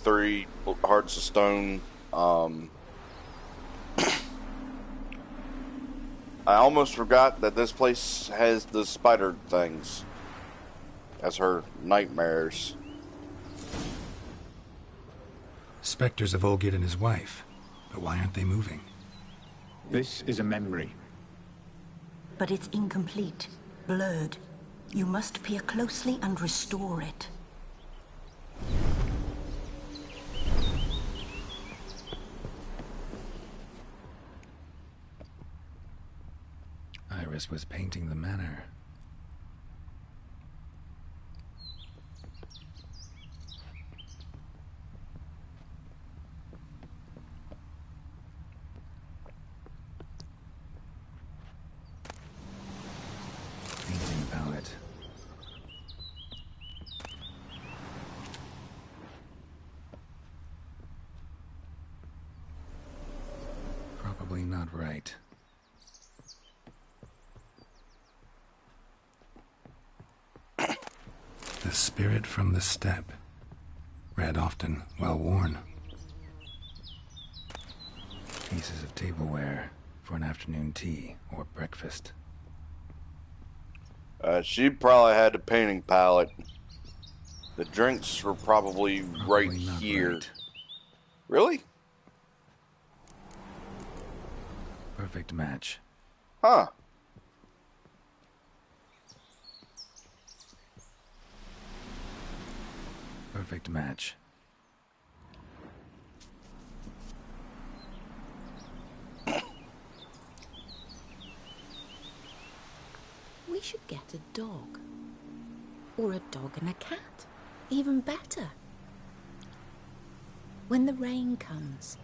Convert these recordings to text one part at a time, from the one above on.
3 hearts of stone. Um, I almost forgot that this place has the spider things as her nightmares. Spectres of Olgid and his wife. But why aren't they moving? This is a memory. But it's incomplete, blurred. You must peer closely and restore it. Iris was painting the manor. Painting palette. Probably not right. The spirit from the steppe. Read often, well worn. Pieces of tableware for an afternoon tea or breakfast. She probably had a painting palette. The drinks were probably right Not here. right. Really? Perfect match. Huh. Perfect match. We should get a dog. Or a dog and a cat. Even better. When the rain comes,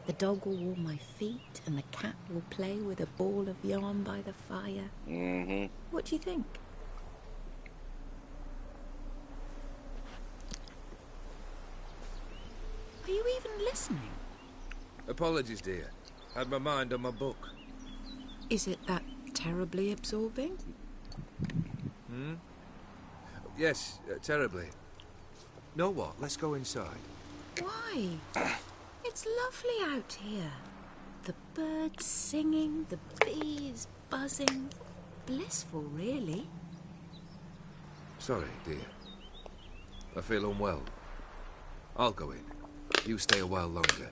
the dog will warm my feet and the cat will play with a ball of yarn by the fire. Mm-hmm. What do you think? Are you even listening? Apologies, dear. Had my mind on my book. Is it that terribly absorbing? Yes, terribly. Know what? Let's go inside. Why? It's lovely out here. The birds singing, the bees buzzing. Blissful, really. Sorry, dear. I feel unwell. I'll go in. You stay a while longer.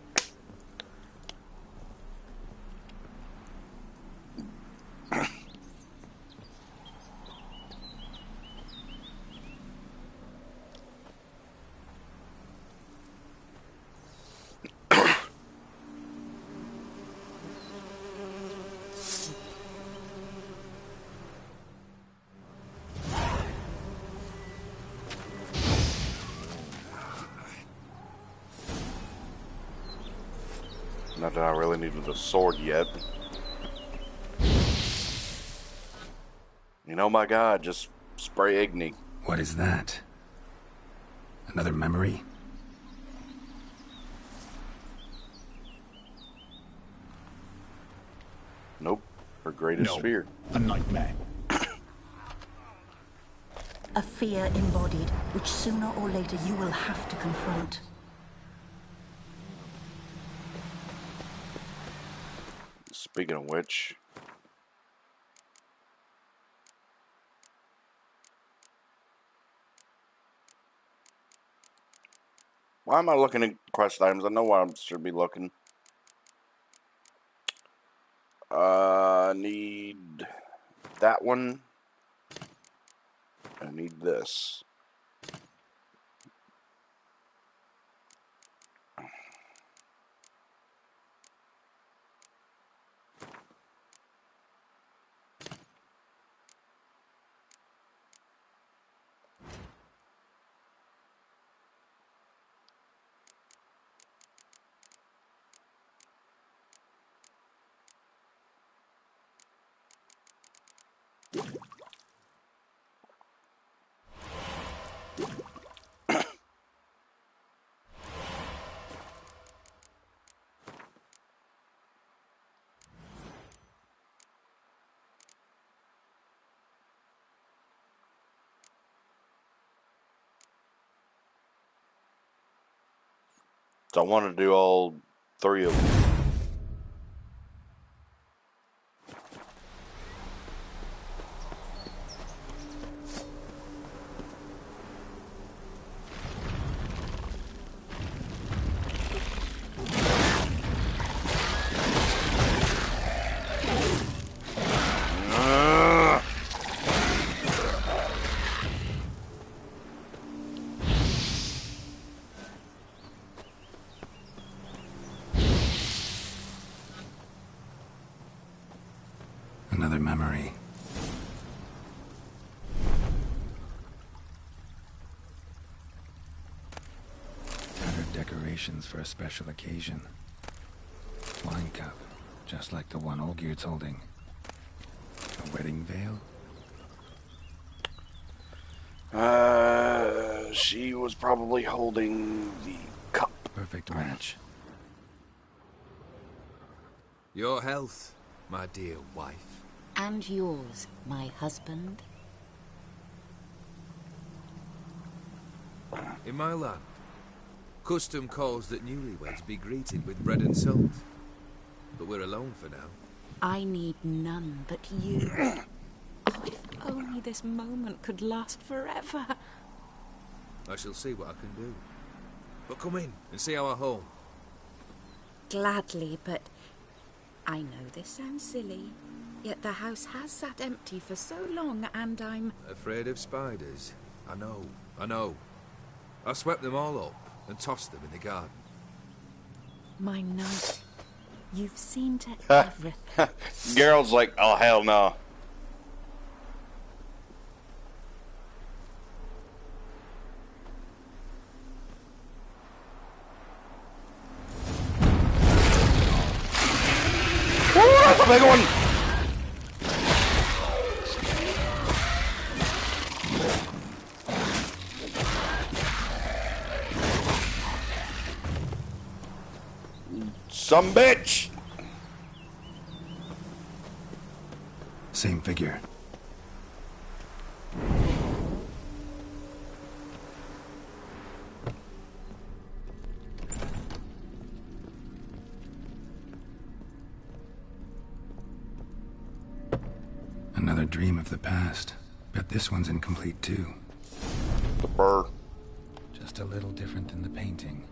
Not that I really needed a sword yet. You know, my God, just spray Igni. What is that? Another memory? Nope. Her greatest No. fear. A nightmare. A fear embodied, which sooner or later you will have to confront. Speaking of which... Why am I looking at quest items? I know why I should be looking. I need that one. I need this. So I want to do all 3 of them. Another memory. Tattered decorations for a special occasion. Wine cup, just like the one Olgier's holding. A wedding veil? She was probably holding the cup. Perfect match. Your health, my dear wife. And yours, my husband. In my land, custom calls that newlyweds be greeted with bread and salt. But we're alone for now. I need none but you. Oh, if only this moment could last forever. I shall see what I can do. But come in and see our home. Gladly, but I know this sounds silly, yet the house has sat empty for so long, and I'm... Afraid of spiders? I know. I swept them all up and tossed them in the garden. My knight, you've seen to everything. Geralt's like, oh hell no. Oh, that's a big one. Some bitch. Same figure. Another dream of the past. Bet this one's incomplete too. The bird. Just a little different in the painting.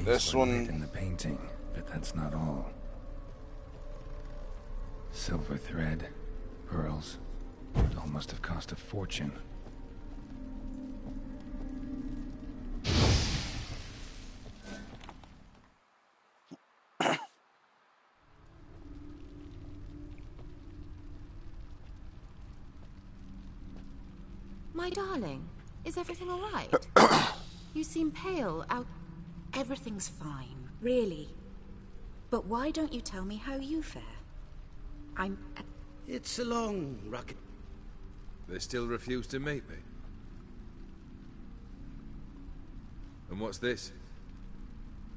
This were one lit in the painting, but that's not all. Silver thread, pearls. It all must have cost a fortune. My darling, is everything all right? You seem pale, out... Everything's fine, really. But why don't you tell me how you fare? I'm... It's a long rocket. They still refuse to meet me. And what's this?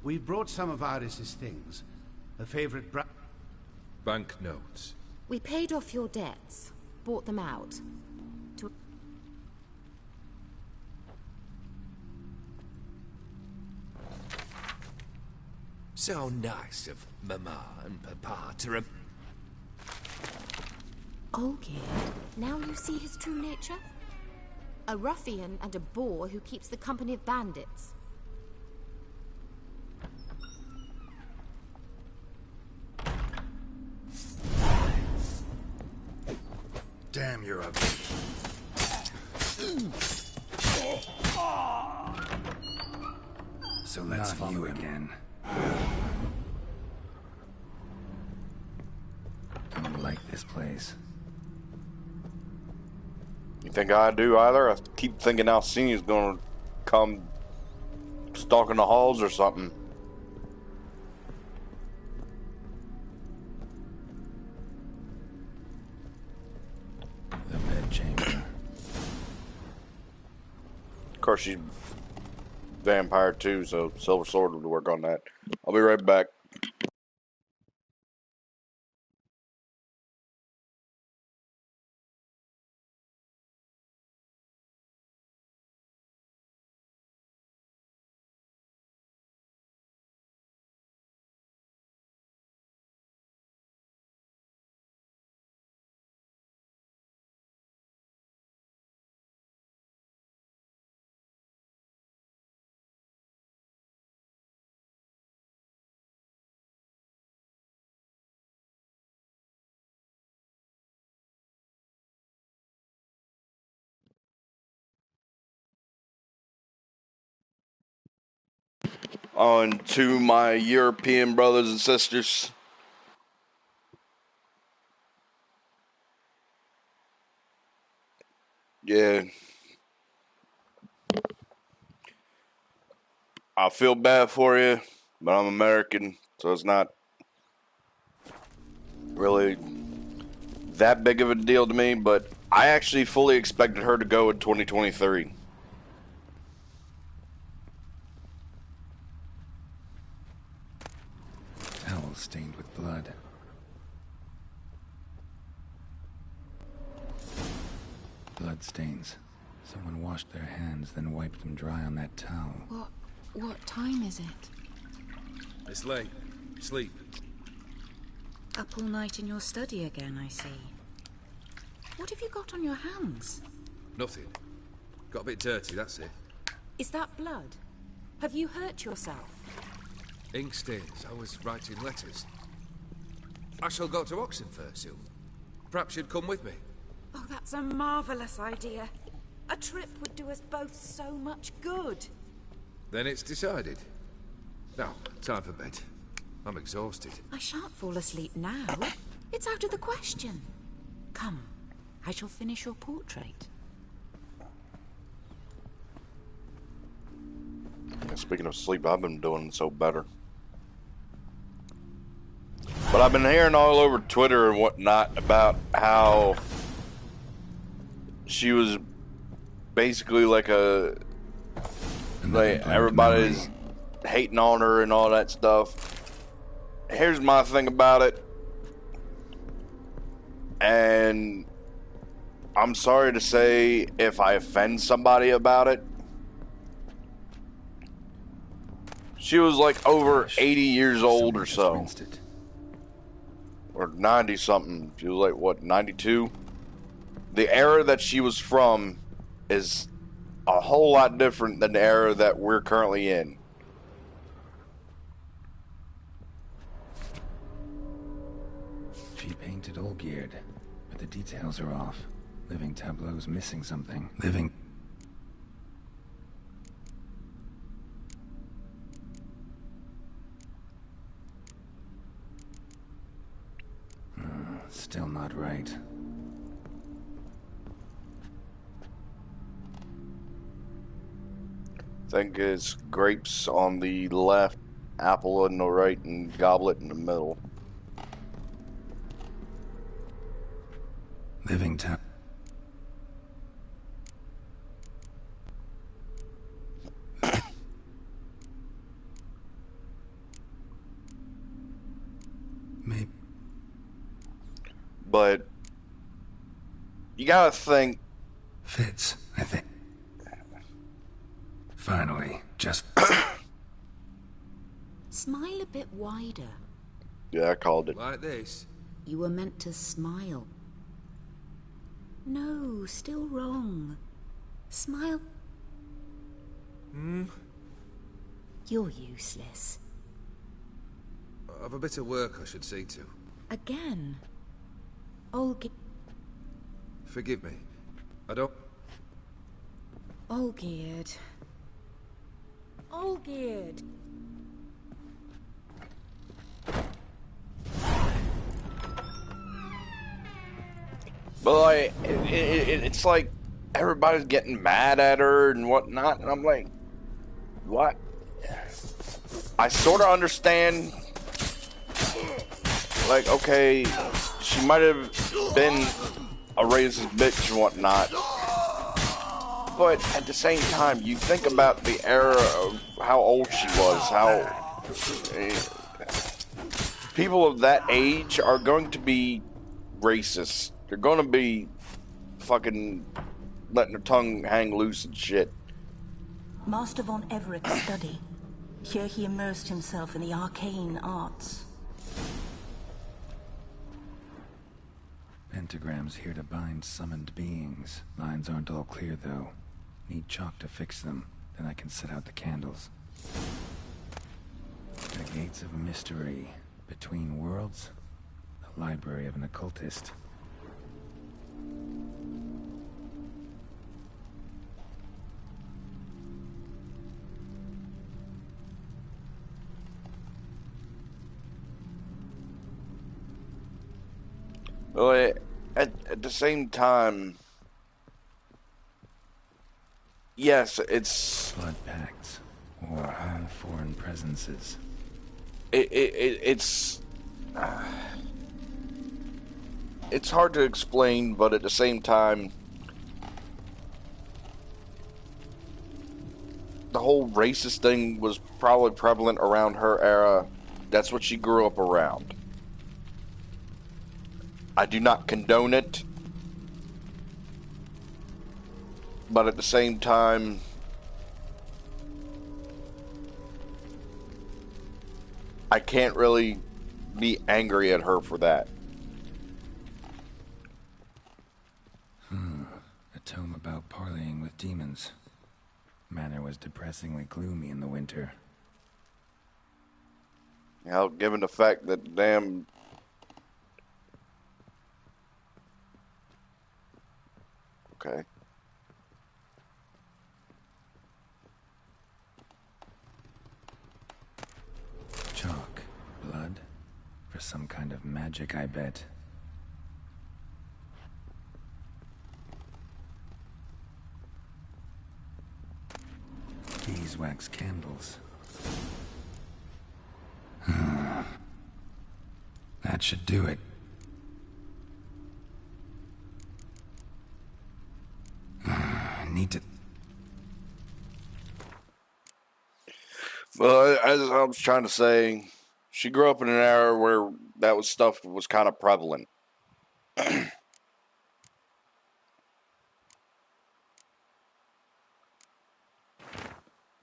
We brought some of Iris's things. Her favorite Banknotes. We paid off your debts, bought them out. So nice of Mama and Papa to Olgierd, now you see his true nature? A ruffian and a boor who keeps the company of bandits. Damn, you're ugly. So let's follow you again. Don't like this place. You think I do either? I keep thinking Alcini's gonna come stalking the halls or something. The bedchamber. Of course, she's vampire too, so Silver Sword would work on that. I'll be right back. on to my European brothers and sisters. Yeah. I feel bad for you, but I'm American, so it's not really that big of a deal to me, but I actually fully expected her to go in 2023. Towel stained with blood. Blood stains. Someone washed their hands, then wiped them dry on that towel. What time is it? It's late. Sleep. Up all night in your study again, I see. What have you got on your hands? Nothing. Got a bit dirty, that's it. Is that blood? Have you hurt yourself? Ink stains. I was writing letters. I shall go to Oxenfurt soon. Perhaps you'd come with me. Oh, that's a marvellous idea. A trip would do us both so much good. Then it's decided. Now, time for bed. I'm exhausted. I shan't fall asleep now. It's out of the question. Come, I shall finish your portrait. Speaking of sleep, I've been doing so better. But I've been hearing all over Twitter and whatnot about how she was basically like everybody's hating on her and all that stuff. Here's my thing about it, and I'm sorry to say if I offend somebody about it. She was like over 80 years old or so. Or 90 something. She was like, what, 92? The era that she was from is a whole lot different than the era that we're currently in. She painted all geared, but the details are off. Living tableau's missing something. Living... Still not right. I think it's grapes on the left, apple on the right, and goblet in the middle. Living tab... Maybe... But you gotta think. Fits, I think. Finally, just... Smile a bit wider. Yeah, I called it. Like this? You were meant to smile. No, still wrong. Smile. You're useless. I've a bit of work I should see to. Again. Olgi... Forgive me. I don't... Olgierd. Olgierd. But like, it's like everybody's getting mad at her and whatnot, and I'm like, what? I sort of understand. Like, okay, she might have been a racist bitch and whatnot, but at the same time, you think about the era of how old she was, how people of that age are going to be racist. They're going to be fucking letting their tongue hang loose and shit. Master von Everett's study. Here he immersed himself in the arcane arts. Pentagrams here to bind summoned beings. Lines aren't all clear, though. Need chalk to fix them, then I can set out the candles. The gates of mystery. Between worlds. The library of an occultist. Well, at the same time, yes, it's Blood pacts or home foreign presences. it's hard to explain, but at the same time, the whole racist thing was probably prevalent around her era. That's what she grew up around. I do not condone it, but at the same time, I can't really be angry at her for that. A tome about parleying with demons. Manor was depressingly gloomy in the winter. You know, given the fact that damn okay. Chalk. Blood. For some kind of magic, I bet. Beeswax candles. That should do it. I need to... Well, as I was trying to say, she grew up in an era where stuff was kind of prevalent.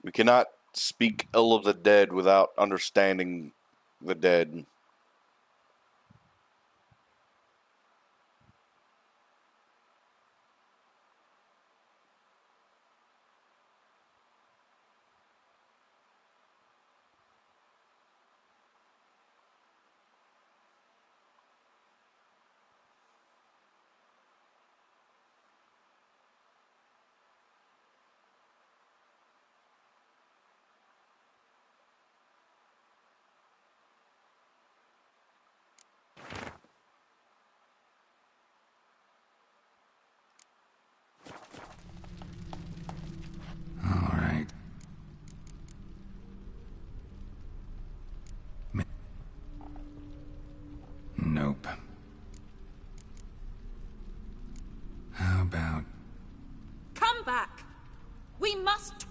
We cannot speak ill of the dead without understanding the dead. All right. Nope. How about... Come back! We must...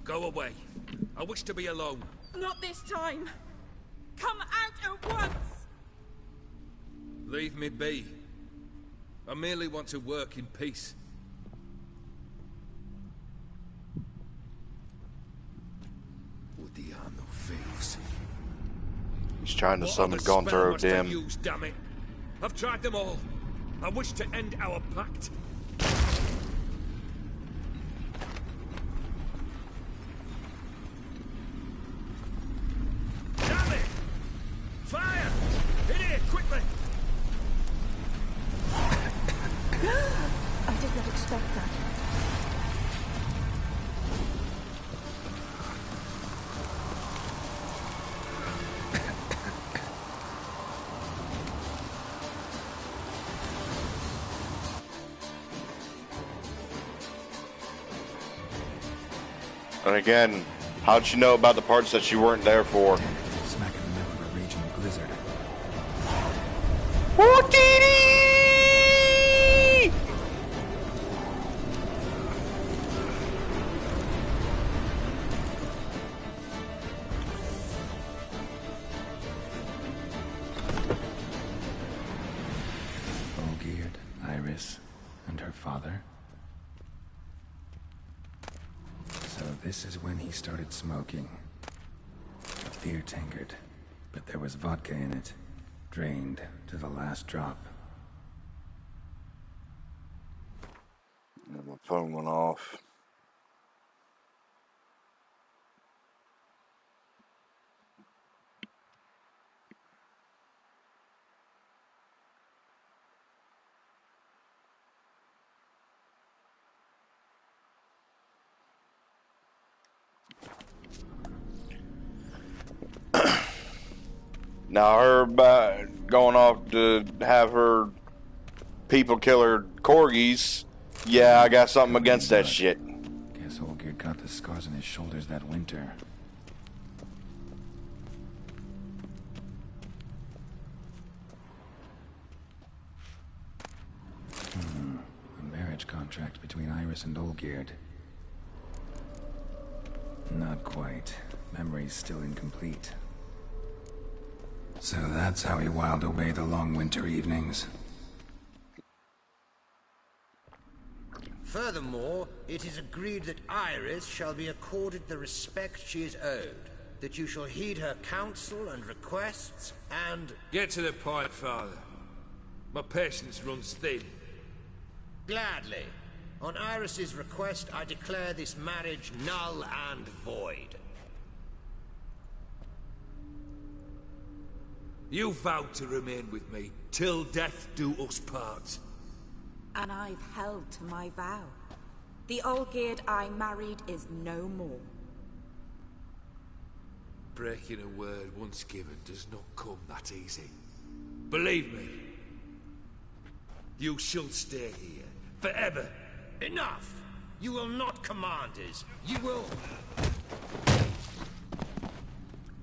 Go away. I wish to be alone. Not this time! Come out at once! Leave me be. I merely want to work in peace. Odiano fails. He's trying to What summon other spell Gonzaro must I Dim. use, damn it? I've tried them all. I wish to end our pact. Damn it! Fire! In here, quickly! I did not expect that. And again, how'd she know about the parts that she weren't there for? Smack in the middle of a raging blizzard. Olgierd, Iris, and her father. So this is when he started smoking. A beer tankard, but there was vodka in it, drained to the last drop. My phone went off. Now her going off to have her people killer corgis, yeah, I got something against that shit. Guess Olgierd got the scars on his shoulders that winter. A marriage contract between Iris and Olgierd. Not quite. Memory's still incomplete. So that's how he whiled away the long winter evenings. Furthermore, it is agreed that Iris shall be accorded the respect she is owed, that you shall heed her counsel and requests, and... Get to the point, Father. My patience runs thin. Gladly. On Iris's request, I declare this marriage null and void. You vowed to remain with me, till death do us part. And I've held to my vow. The Olgierd I married is no more. Breaking a word once given does not come that easy. Believe me. You shall stay here, forever. Enough! You will not command us. You will...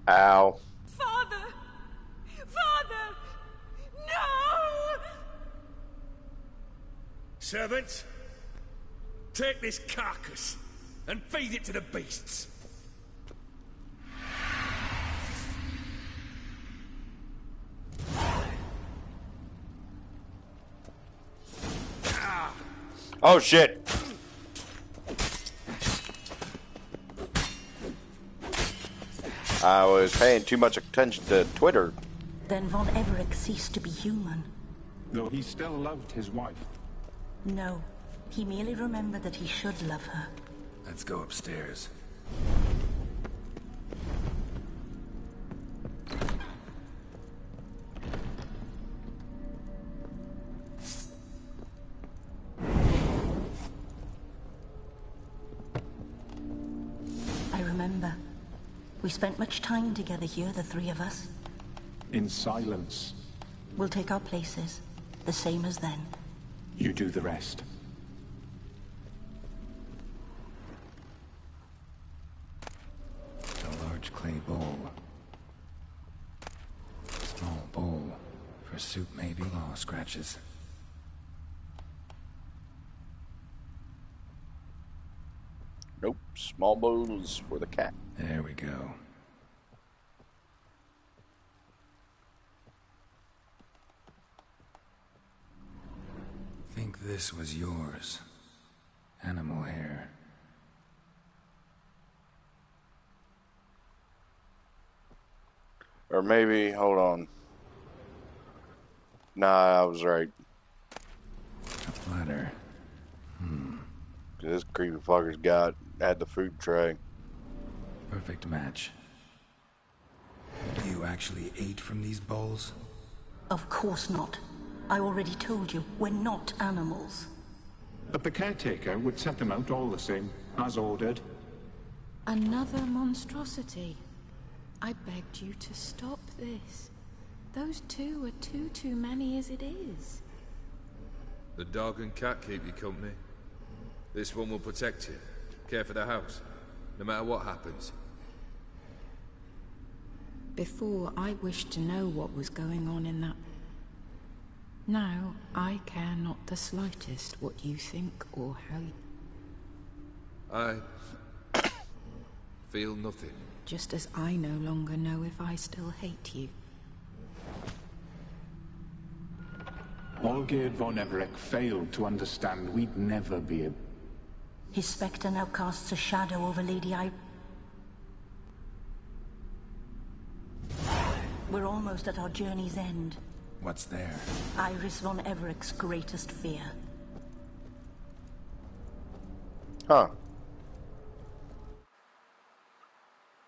Ow. Father! Father! No! Servants, take this carcass and feed it to the beasts. Oh shit. I was paying too much attention to Twitter. Then Von Everett ceased to be human. Though he still loved his wife. No, he merely remembered that he should love her. Let's go upstairs. I remember. We spent much time together here, the three of us. In silence. We'll take our places, the same as then. You do the rest. A large clay bowl. Small bowl. For soup maybe. Oh, scratches. Nope, small bowls for the cat. There we go. Think this was yours. Animal hair. Or maybe, hold on. Nah, I was right. A platter. This creepy fucker's had the food tray. Perfect match. You actually ate from these bowls? Of course not. I already told you, we're not animals. But the caretaker would set them out all the same, as ordered. Another monstrosity. I begged you to stop this. Those two are too many as it is. The dog and cat keep you company. This one will protect you. Care for the house, no matter what happens. Before, I wished to know what was going on in that. Now, I care not the slightest what you think or how you... I feel nothing. Just as I no longer know if I still hate you. Olgierd von Everett failed to understand we'd never be a... His spectre now casts a shadow over Lady We're almost at our journey's end. What's there? Iris von Everett's greatest fear. Huh.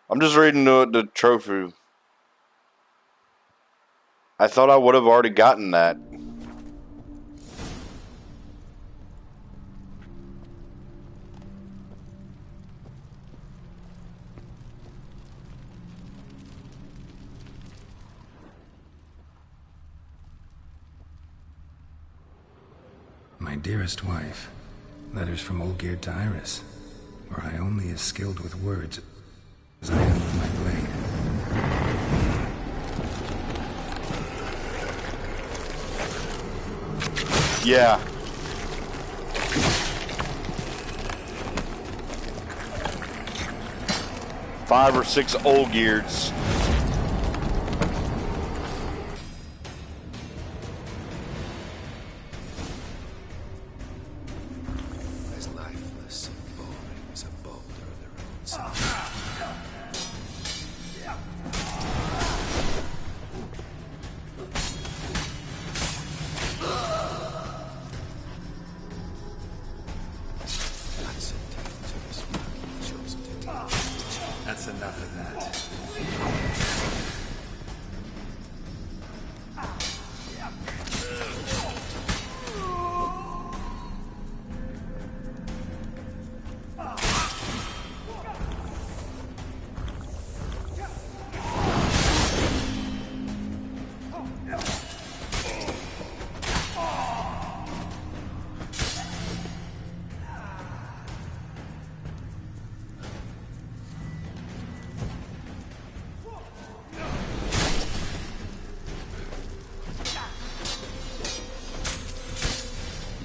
I'm just reading the trophy. I thought I would have already gotten that. My dearest wife. Letters from Olgierd to Iris. Were I only as skilled with words as I am with my blade. Yeah. Five or six Olgierds. As lifeless and boring as a boulder of their own size. That's a dangerous man chosen to deal with. That's enough of that.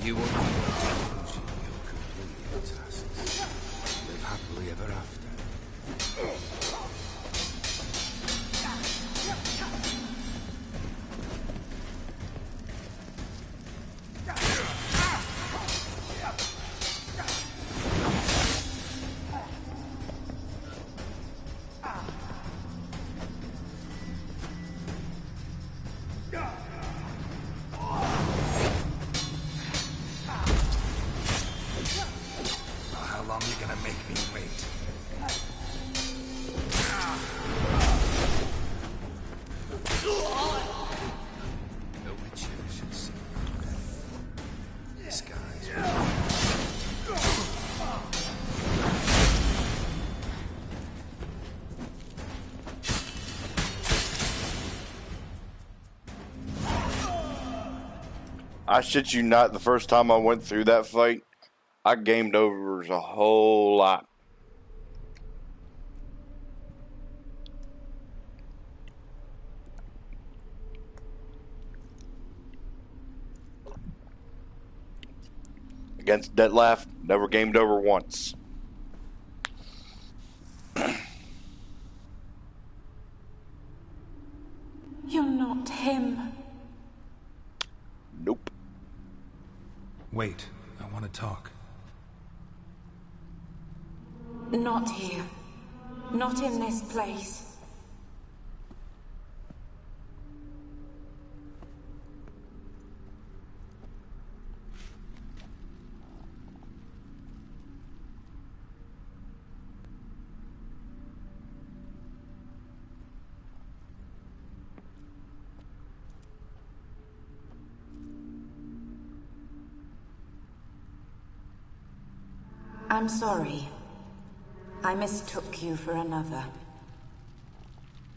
You will not conclusion you'll complete your tasks. Live happily ever after. How long are you gonna make me wait? A witcher should see disguise. I shit you not, the first time I went through that fight, I gamed over a whole lot. Against Detlef, never gamed over once. You're not him. Nope. Wait, I want to talk. Not here. Not in this place. I'm sorry. I mistook you for another.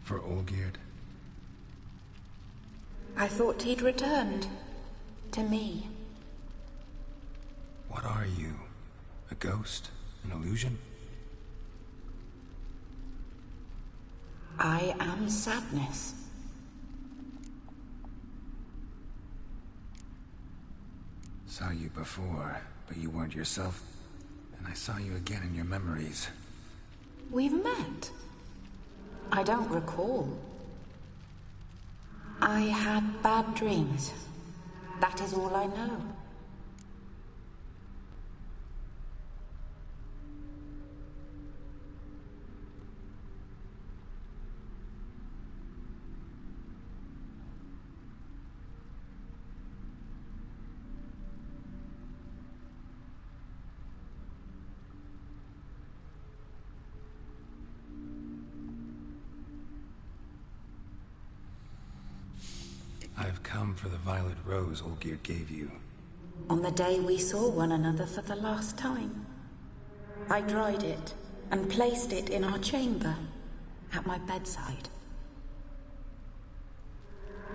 For Olgierd? I thought he'd returned. To me. What are you? A ghost? An illusion? I am sadness. Saw you before, but you weren't yourself. And I saw you again in your memories. We've met. I don't recall. I had bad dreams. That is all I know. I've come for the violet rose Olgierd gave you. On the day we saw one another for the last time. I dried it and placed it in our chamber, at my bedside.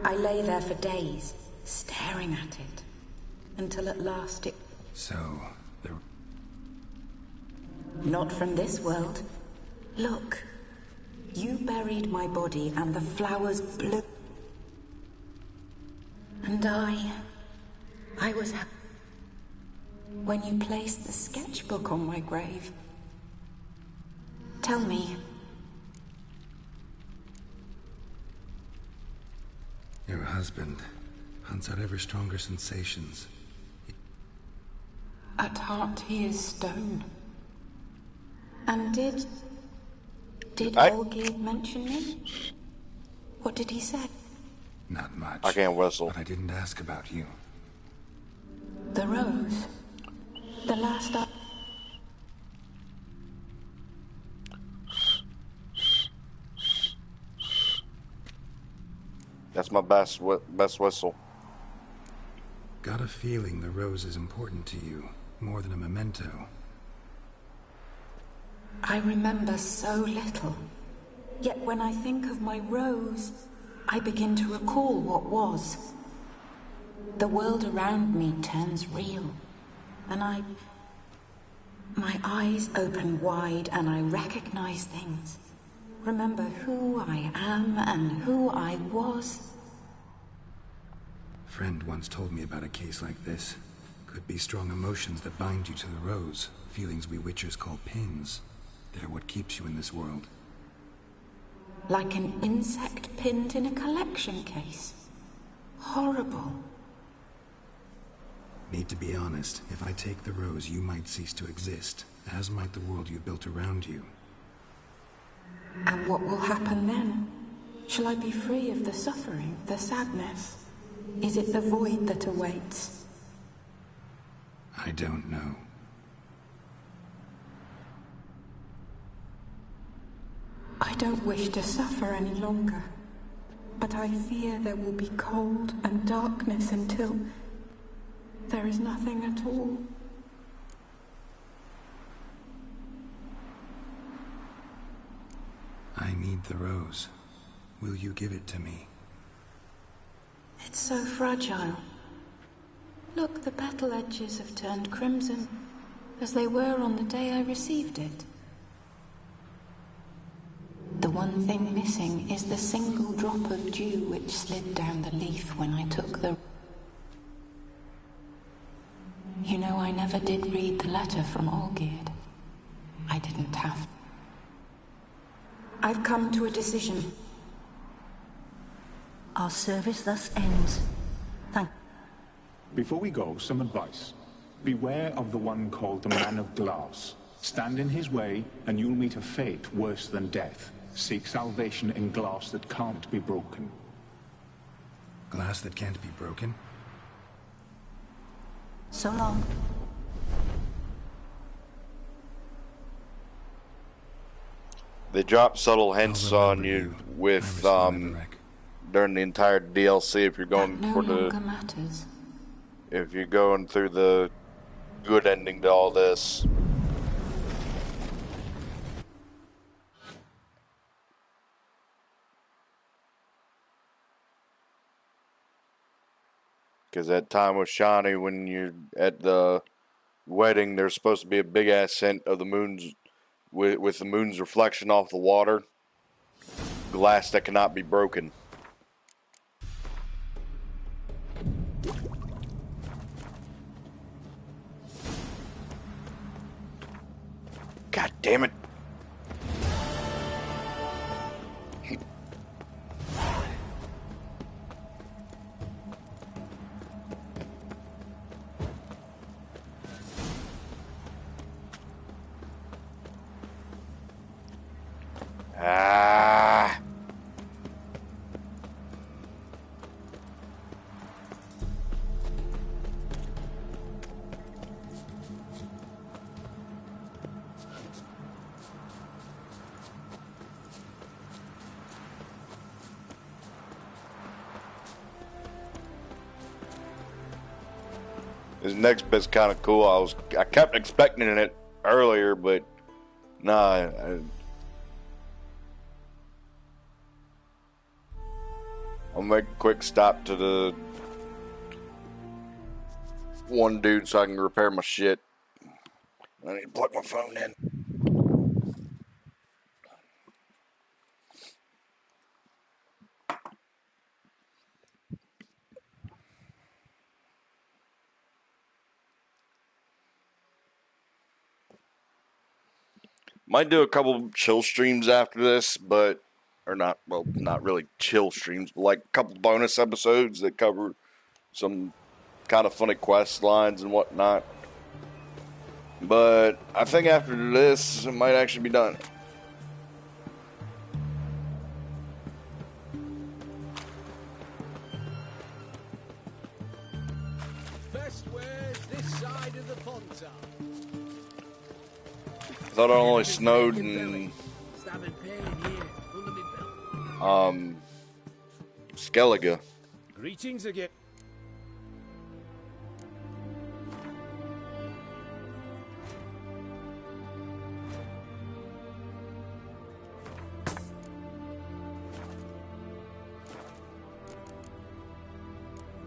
I lay there for days, staring at it, until at last it... So, there... Not from this world. Look. You buried my body and the flowers blew. And I was happy when you placed the sketchbook on my grave. Tell me. Your husband hunts out ever stronger sensations. At heart he is stone. And did Olgierd mention me? What did he say? Not much. I can't whistle. But I didn't ask about you. The rose. The last up. That's my best whistle. Got a feeling the rose is important to you, more than a memento. I remember so little. Yet when I think of my rose, I begin to recall what was. The world around me turns real, and my eyes open wide and I recognize things. Remember who I am and who I was. Friend once told me about a case like this. Could be strong emotions that bind you to the rose, feelings we witchers call pins. They're what keeps you in this world. Like an insect pinned in a collection case. Horrible. Need to be honest, if I take the rose, you might cease to exist, as might the world you built around you. And what will happen then? Shall I be free of the suffering, the sadness? Is it the void that awaits? I don't know. I don't wish to suffer any longer, but I fear there will be cold and darkness until there is nothing at all. I need the rose. Will you give it to me? It's so fragile. Look, the petal edges have turned crimson, as they were on the day I received it. The one thing missing is the single drop of dew which slid down the leaf when I took the... You know, I never did read the letter from Olgierd. I didn't have. I've come to a decision. Our service thus ends. Thank... Before we go, some advice. Beware of the one called the Man of Glass. Stand in his way, and you'll meet a fate worse than death. Seek salvation in glass that can't be broken. Glass that can't be broken? So long. They drop subtle hints on you with during the entire DLC if you're going that no for the longer matters. if you're going through the good ending to all this. Because that time with Shani, when you're at the wedding, there's supposed to be a big ass hint of the moon's with the moon's reflection off the water. Glass that cannot be broken. God damn it. Ah. This next bit's kind of cool. I kept expecting it earlier, but nah. I'll make a quick stop to the one dude so I can repair my shit. I need to plug my phone in. Might do a couple chill streams after this, but not really chill streams, but like a couple bonus episodes that cover some kind of funny quest lines and whatnot. But I think after this, it might actually be done. Best wares this side of the Ponta. I thought it only snowed in Skellige. Greetings again.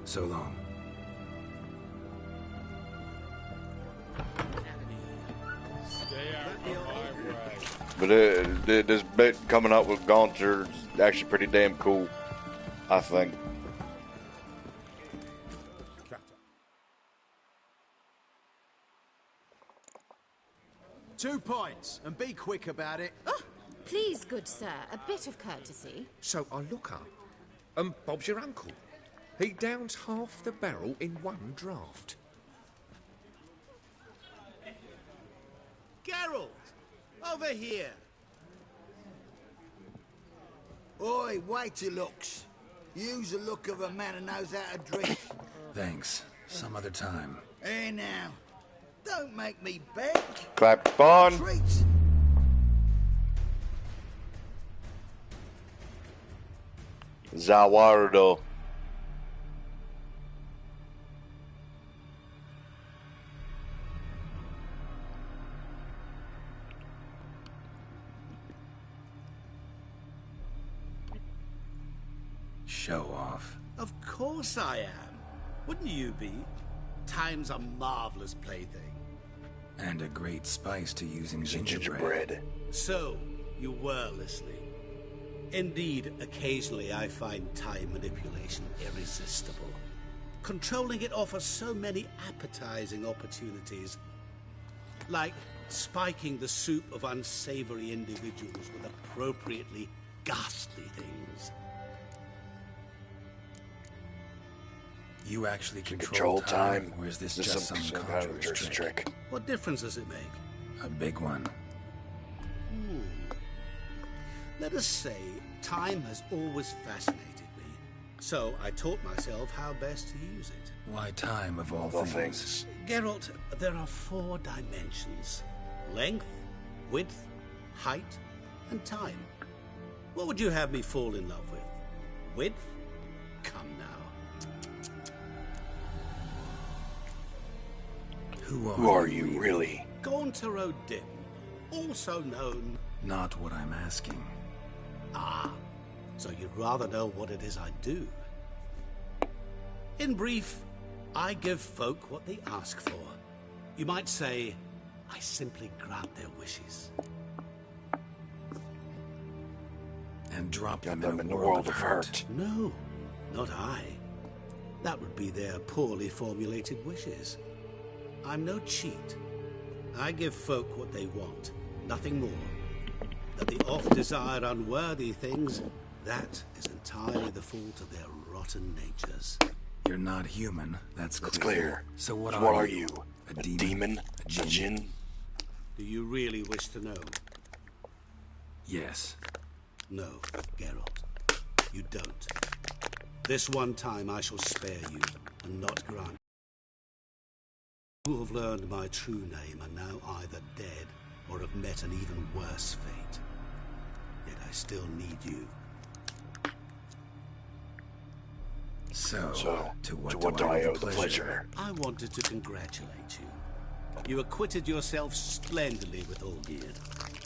So long. But this bit coming up with Gaunter is actually pretty damn cool, I think. Two points, and be quick about it. Oh, please, good sir, a bit of courtesy. So I look up, and Bob's your uncle. He downs half the barrel in one draft. Geralt, over here. Oi, wait your looks. Use the look of a man who knows how to drink. Thanks. Some other time. Hey now, don't make me beg. Clap on. Treats. Zawardo. Show off. Of course I am. Wouldn't you be? Time's a marvelous plaything. And a great spice to use in gingerbread. So, you were listening. Indeed, occasionally I find time manipulation irresistible. Controlling it offers so many appetizing opportunities. Like spiking the soup of unsavory individuals with appropriately ghastly things. You actually control time, or is this just some conjurer's trick? What difference does it make? A big one. Let us say time has always fascinated me. So I taught myself how best to use it. Why time of all things? Geralt, there are 4 dimensions. Length, width, height, and time. What would you have me fall in love with? Width? Come now. Who are you, really? Gaunter O'Dim, also known... Not what I'm asking. Ah, so you'd rather know what it is I do. In brief, I give folk what they ask for. You might say, I simply grant their wishes. And drop them in a world of hurt. No, not I. That would be their poorly formulated wishes. I'm no cheat. I give folk what they want, nothing more. That they oft desire unworthy things, that is entirely the fault of their rotten natures. You're not human, that's clear. It's clear. So what are you? A demon? A djinn? Do you really wish to know? Yes. No, Geralt. You don't. This one time I shall spare you, and not grant. Who have learned my true name are now either dead or have met an even worse fate. Yet I still need you. So to what do I owe the pleasure? I wanted to congratulate you. You acquitted yourself splendidly with Olgierd.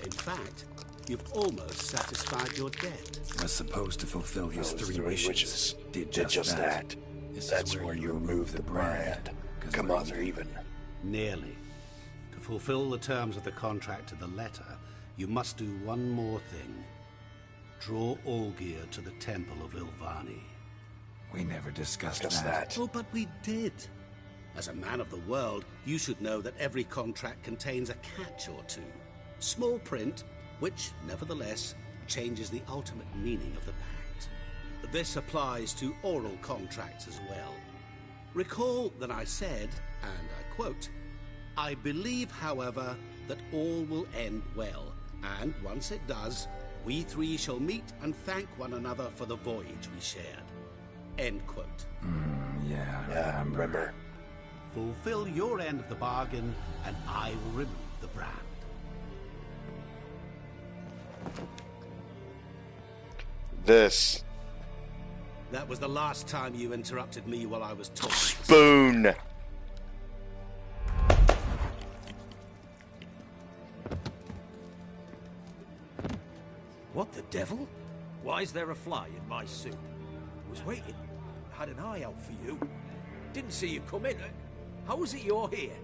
In fact, you've almost satisfied your debt. Was supposed to fulfill his 3 wishes. Did just that. That's where you remove the brand. come on, they're even. Nearly. To fulfill the terms of the contract to the letter, you must do one more thing. Draw Olgier to the Temple of Ilvani. We never discussed that. Oh, but we did. As a man of the world, you should know that every contract contains a catch or two. Small print, which, nevertheless, changes the ultimate meaning of the pact. This applies to oral contracts as well. Recall that I said, and I quote, "I believe, however, that all will end well, and once it does, we three shall meet and thank one another for the voyage we shared." End quote. Yeah, I remember. Fulfill your end of the bargain, and I will remove the brand. This. That was the last time you interrupted me while I was talking. Spoon. What the devil? Why is there a fly in my soup? Was waiting. Had an eye out for you. Didn't see you come in. How is it you're here?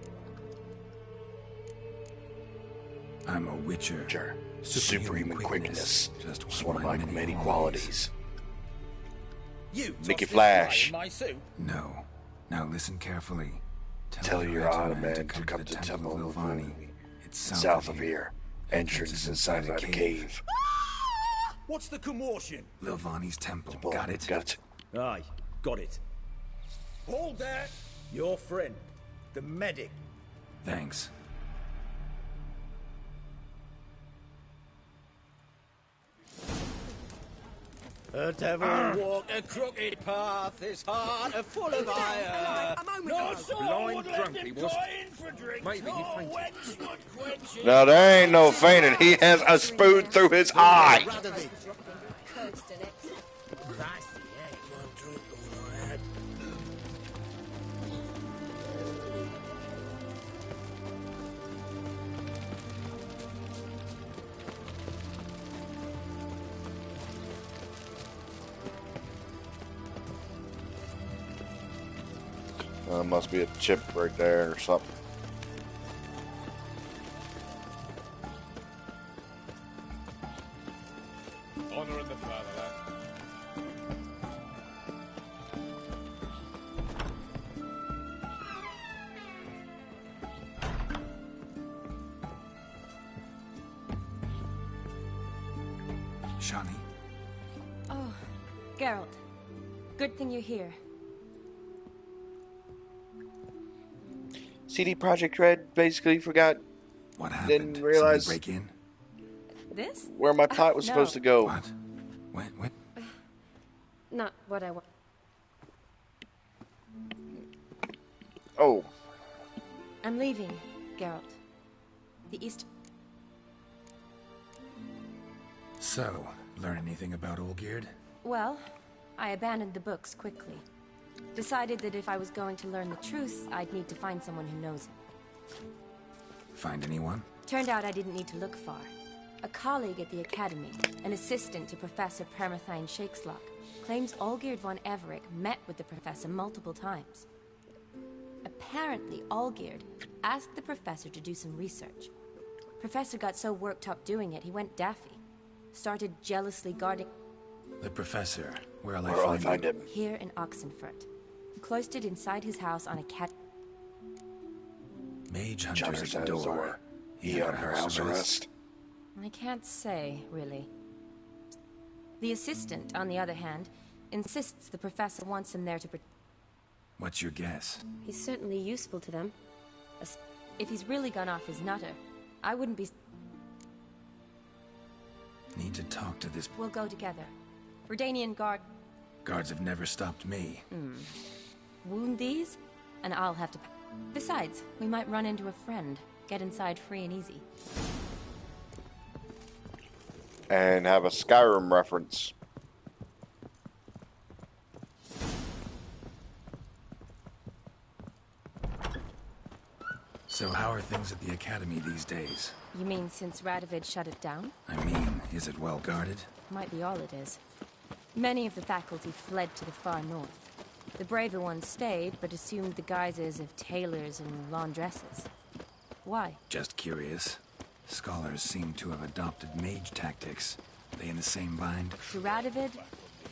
I'm a witcher. Superhuman quickness. Just one of my many qualities. You Nicky tossed this Flash. fly in my soup? No. Now listen carefully. Tell your Ottoman to come to the Temple of Ilvani. It's south of here. Entrance inside that cave. What's the commotion? Ilvani's temple. Got it? Got it. Aye, got it. Hold there! Your friend, the medic. Thanks. A devil walk a crooked path, his heart a full of fire. No soul Blind would let drunk him he was. die in for drink. Maybe he No fainted. wench would quench him. Now there ain't no fainting. He has a spoon through his eye. Must be a chip right there or something. Honor in the fatherland. Shani. Oh, Geralt. Good thing you're here. CD Projekt Red basically forgot. What happened? Didn't realize Somebody break in? This? where my pot was No. supposed to go. What? What? Not what I want. Oh. I'm leaving, Geralt. The East... So, learn anything about Olgierd? Well, I abandoned the books quickly. Decided that if I was going to learn the truth, I'd need to find someone who knows it. Find anyone? Turned out I didn't need to look far. A colleague at the Academy, an assistant to Professor Permathine Shakeslock, claims Olgierd von Everec met with the professor multiple times. Apparently, Olgierd asked the professor to do some research. Professor got so worked up doing it, he went daffy. Started jealously guarding... The professor. Where'll Where'll I find him? Here in Oxenfurt. Cloistered inside his house on a cat... Mage Hunter's at the door. He under house arrest? I can't say, really. The assistant, on the other hand, insists the professor wants him there to... What's your guess? He's certainly useful to them. If he's really gone off his nutter, I wouldn't be... Need to talk to this... We'll go together. Redanian guard... Guards have never stopped me. Wound these, and I'll have to... Besides, we might run into a friend. Get inside free and easy. And have a Skyrim reference. So how are things at the Academy these days? You mean since Radovid shut it down? I mean, is it well guarded? Might be all it is. Many of the faculty fled to the far north. The braver ones stayed, but assumed the guises of tailors and laundresses. Why? Just curious. Scholars seem to have adopted mage tactics. They in the same bind? To Radovid,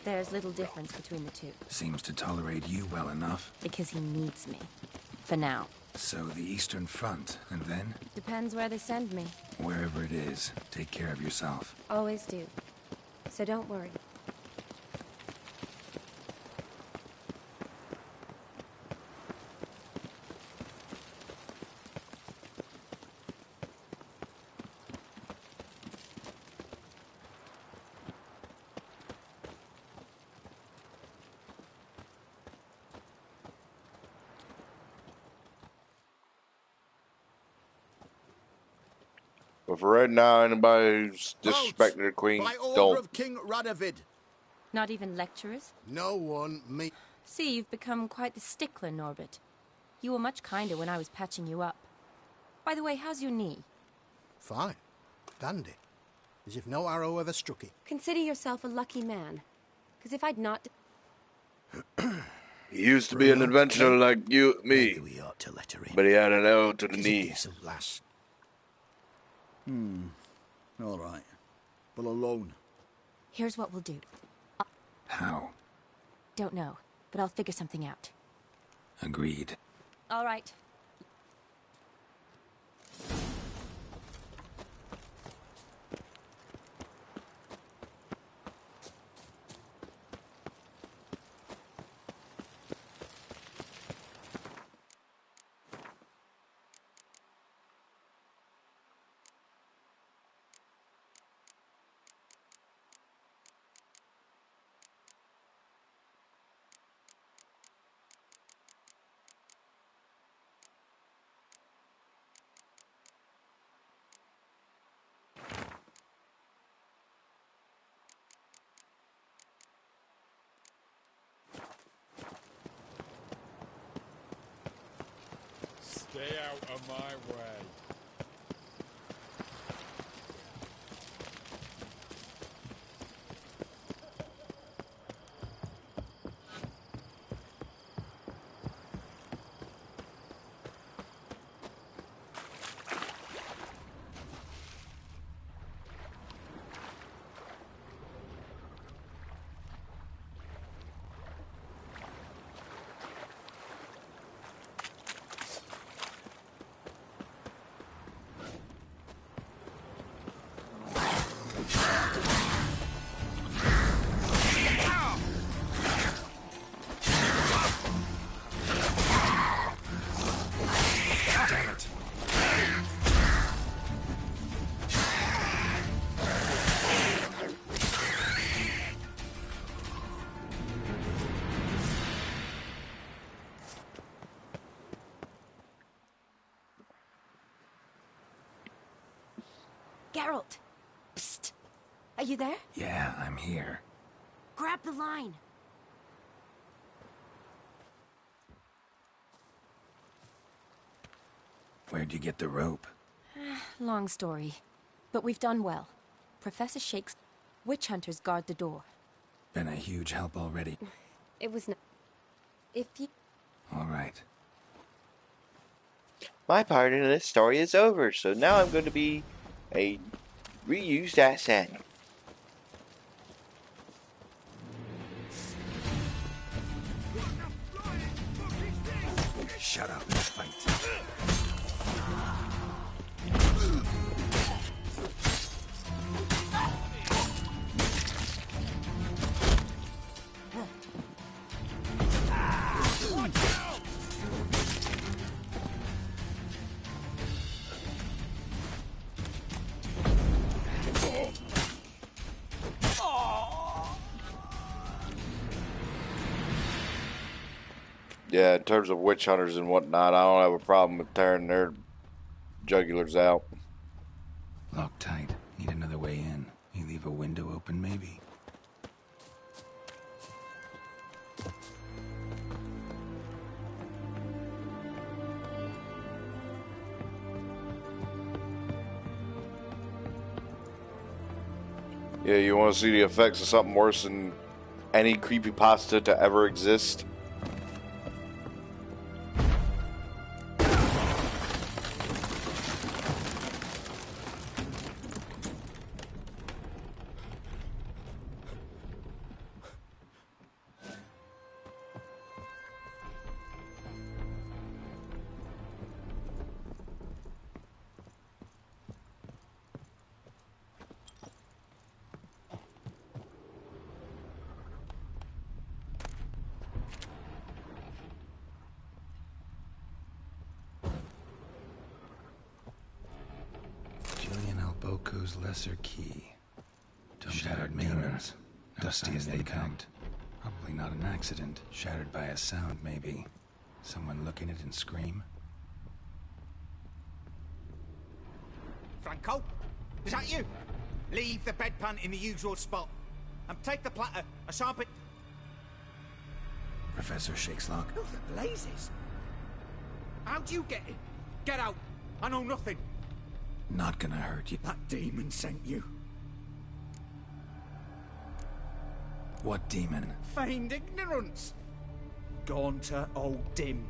there's little difference between the two. Seems to tolerate you well enough. Because he needs me. For now. So the Eastern Front, and then? Depends where they send me. Wherever it is, take care of yourself. Always do. So don't worry. But for right now, anybody who's disrespecting the queen, By order don't. of King Radovid. Not even lecturers? No one, me. See, you've become quite the stickler, Norbert. You were much kinder when I was patching you up. By the way, how's your knee? Fine. Dandy. As if no arrow ever struck it. Consider yourself a lucky man. Because if I'd not... He used to be an adventurer like you, me. Maybe we ought to let her in. But he had an arrow to the knee. Lass. All right. But alone. Here's what we'll do. How? Don't know, but I'll figure something out. Agreed. All right. Stay out of my way. Geralt! Psst! Are you there? Yeah, I'm here. Grab the line! Where'd you get the rope? Long story. But we've done well. Professor Shake's witch hunters guard the door. Been a huge help already. It was not... If you... All right. My part in this story is over, so now I'm going to be a reused asset. Shut up and fight. Yeah, in terms of witch hunters and whatnot, I don't have a problem with tearing their jugulars out. Lock tight. Need another way in. You leave a window open, maybe? Yeah, you want to see the effects of something worse than any creepypasta to ever exist? Pharaoh's lesser key. Shattered mirrors, dusty as they come. Probably not an accident. Shattered by a sound, maybe. Someone look in it and scream. Franco? Is that you? Leave the bedpan in the usual spot. And take the platter. I shan't be... Professor Shakeslock. Who the blazes? How'd you get in? Get out. I know nothing. Not gonna hurt you. That demon sent you. What demon? Feigned ignorance. Gaunter O'Dim.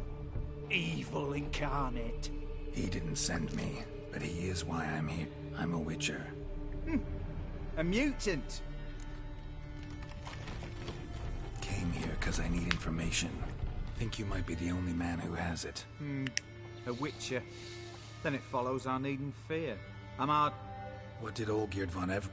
Evil incarnate. He didn't send me, but he is why I'm here. I'm a witcher. A mutant. Came here because I need information. Think you might be the only man who has it. A witcher. Then it follows our needn't fear. I'm hard. What did Olgierd von Ever...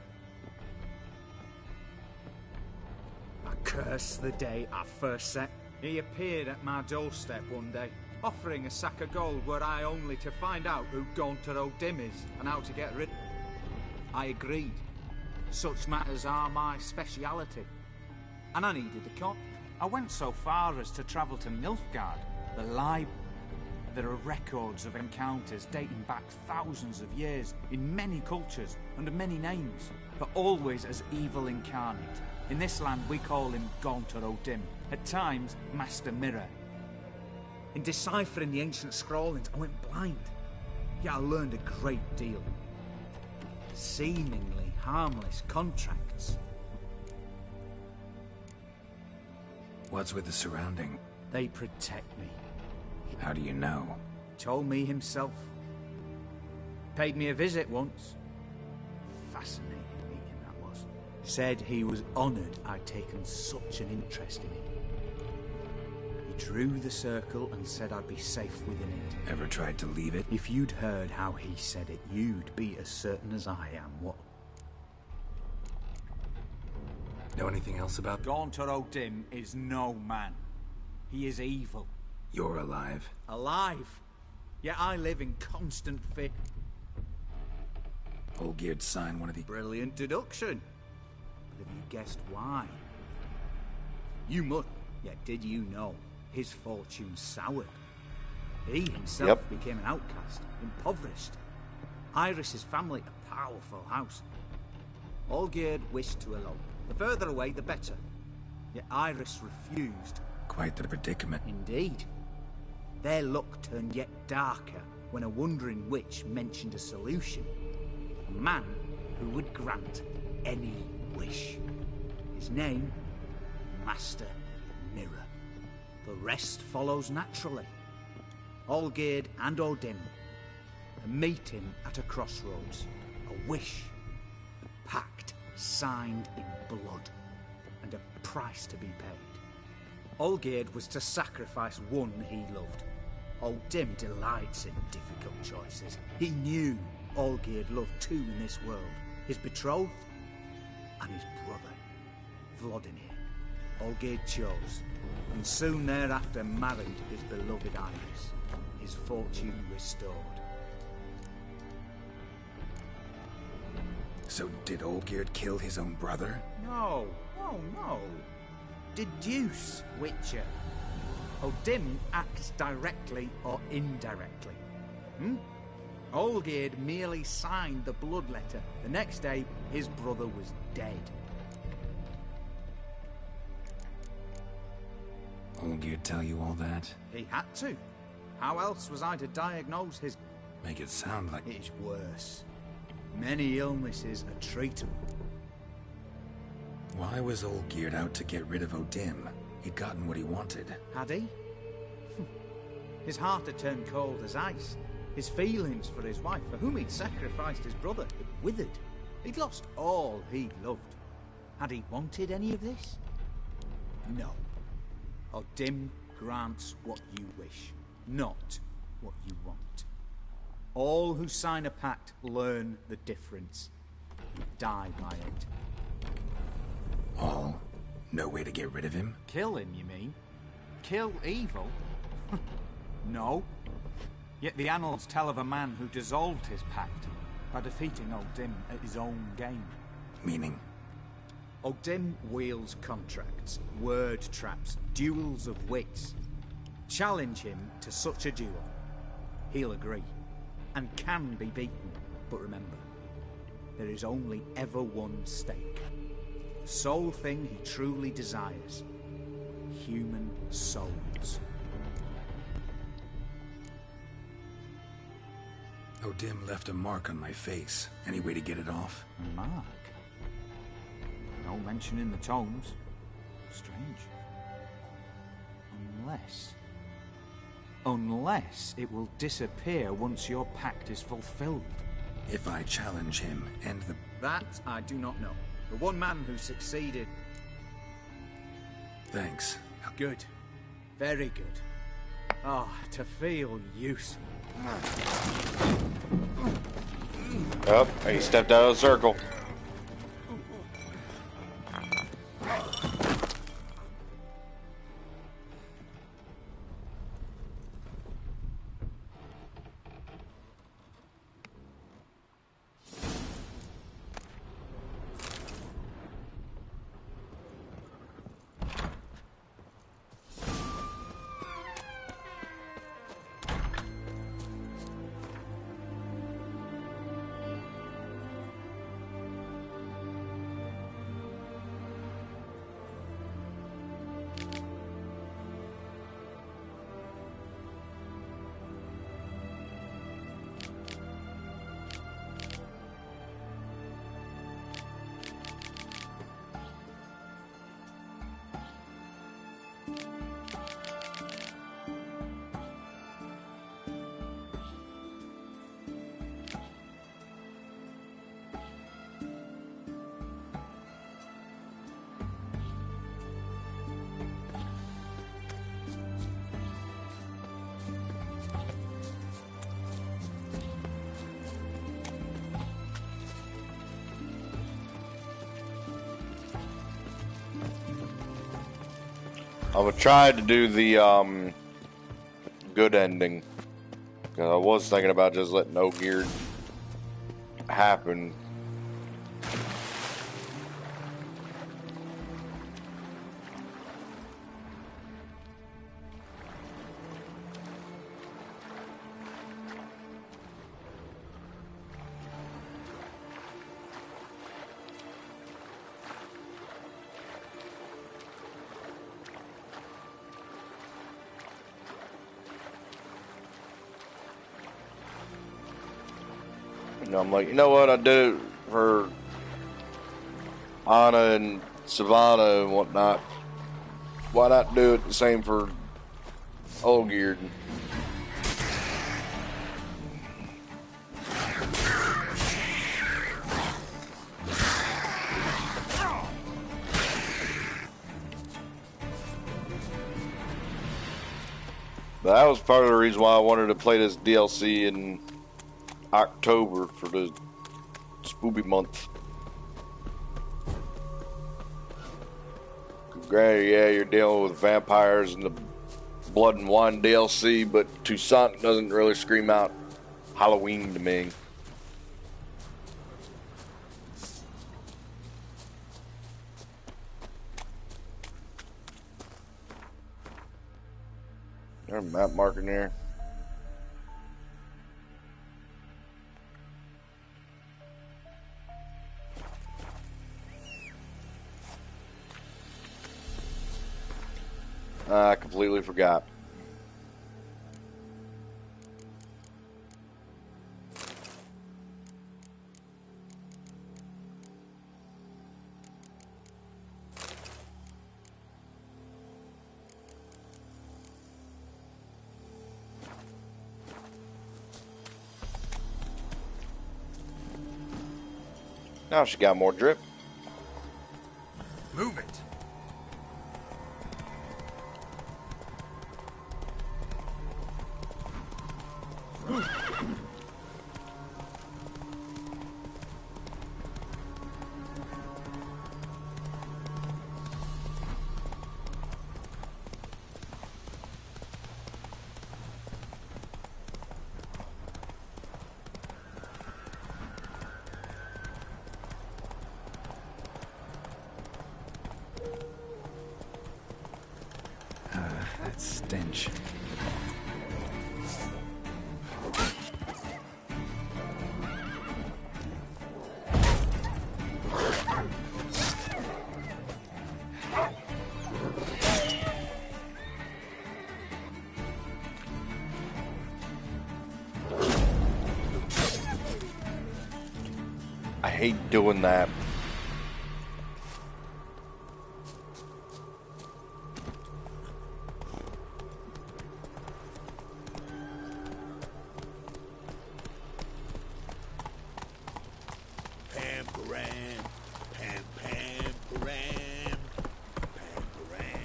I curse the day I first set. He appeared at my doorstep one day, offering a sack of gold were I only to find out who Gaunter O'Dim is and how to get rid. I agreed. Such matters are my speciality. And I needed the con. I went so far as to travel to Nilfgaard, the library. There are records of encounters dating back thousands of years in many cultures under many names, but always as evil incarnate. In this land we call him Gaunter O'Dim, at times Master Mirror. In deciphering the ancient scrawlings I went blind, yet I learned a great deal. Seemingly harmless contracts. What's with the surrounding? They protect me. How do you know? Told me himself. Paid me a visit once. Fascinating meeting that was. Said he was honoured I'd taken such an interest in him. He drew the circle and said I'd be safe within it. Ever tried to leave it? If you'd heard how he said it, you'd be as certain as I am what... Know anything else about... Gaunter O'Dim is no man. He is evil. You're alive. Alive? Yet I live in constant fear. Olgierd signed one of the... Brilliant deduction. But have you guessed why? You must. Yet did you know his fortune soured? He himself became an outcast, impoverished. Iris's family a powerful house. Olgierd wished to elope. The further away, the better. Yet Iris refused. Quite the predicament. Indeed. Their luck turned yet darker when a wandering witch mentioned a solution. A man who would grant any wish. His name, Master Mirror. The rest follows naturally. Olgierd and O'Dim. A meeting at a crossroads. A wish. A pact signed in blood. And a price to be paid. Olgierd was to sacrifice one he loved. O'Dim delights in difficult choices. He knew Olgierd loved two in this world. His betrothed and his brother, Vladimir. Olgierd chose, and soon thereafter married his beloved Iris, his fortune restored. So did Olgierd kill his own brother? No, no. Deduce, Witcher. O'Dim acts directly or indirectly. Olgierd merely signed the blood letter. The next day, his brother was dead. Olgierd tell you all that? He had to. How else was I to diagnose his... Make it sound like... It is worse. Many illnesses are treatable. Why was Olgierd out to get rid of O'Dim? He'd gotten what he wanted. Had he? His heart had turned cold as ice. His feelings for his wife, for whom he'd sacrificed his brother, had withered. He'd lost all he loved. Had he wanted any of this? No. O'Dim grants what you wish, not what you want. All who sign a pact learn the difference. You die by it. All? No way to get rid of him? Kill him, you mean? Kill evil? No. Yet the annals tell of a man who dissolved his pact. by defeating Old Dim at his own game. Meaning? Old Dim wields contracts, word traps, duels of wits. Challenge him to such a duel. He'll agree, and can be beaten. But remember, there is only ever one stake. The sole thing he truly desires. Human souls. O'Dim left a mark on my face. Any way to get it off? A mark? No mention in the tomes. Strange. Unless it will disappear once your pact is fulfilled. If I challenge him and the... That I do not know. The one man who succeeded... Thanks. Good. Very good. Ah, to feel useful. Yep, he stepped out of the circle. I would try to do the good ending, because I was thinking about just letting Ogier happen. I'm like, you know what, I did it for Anna and Savannah and whatnot. Why not do it the same for Olgierd? That was part of the reason why I wanted to play this DLC in October for the Spooky month. Granted, yeah, you're dealing with vampires and the Blood and Wine DLC, but Toussaint doesn't really scream out Halloween to me. There's a map marker in there. I completely forgot. Now she got more drip. Move it. That stench. I hate doing that. Pam-param, pam-pam-param, pam-param.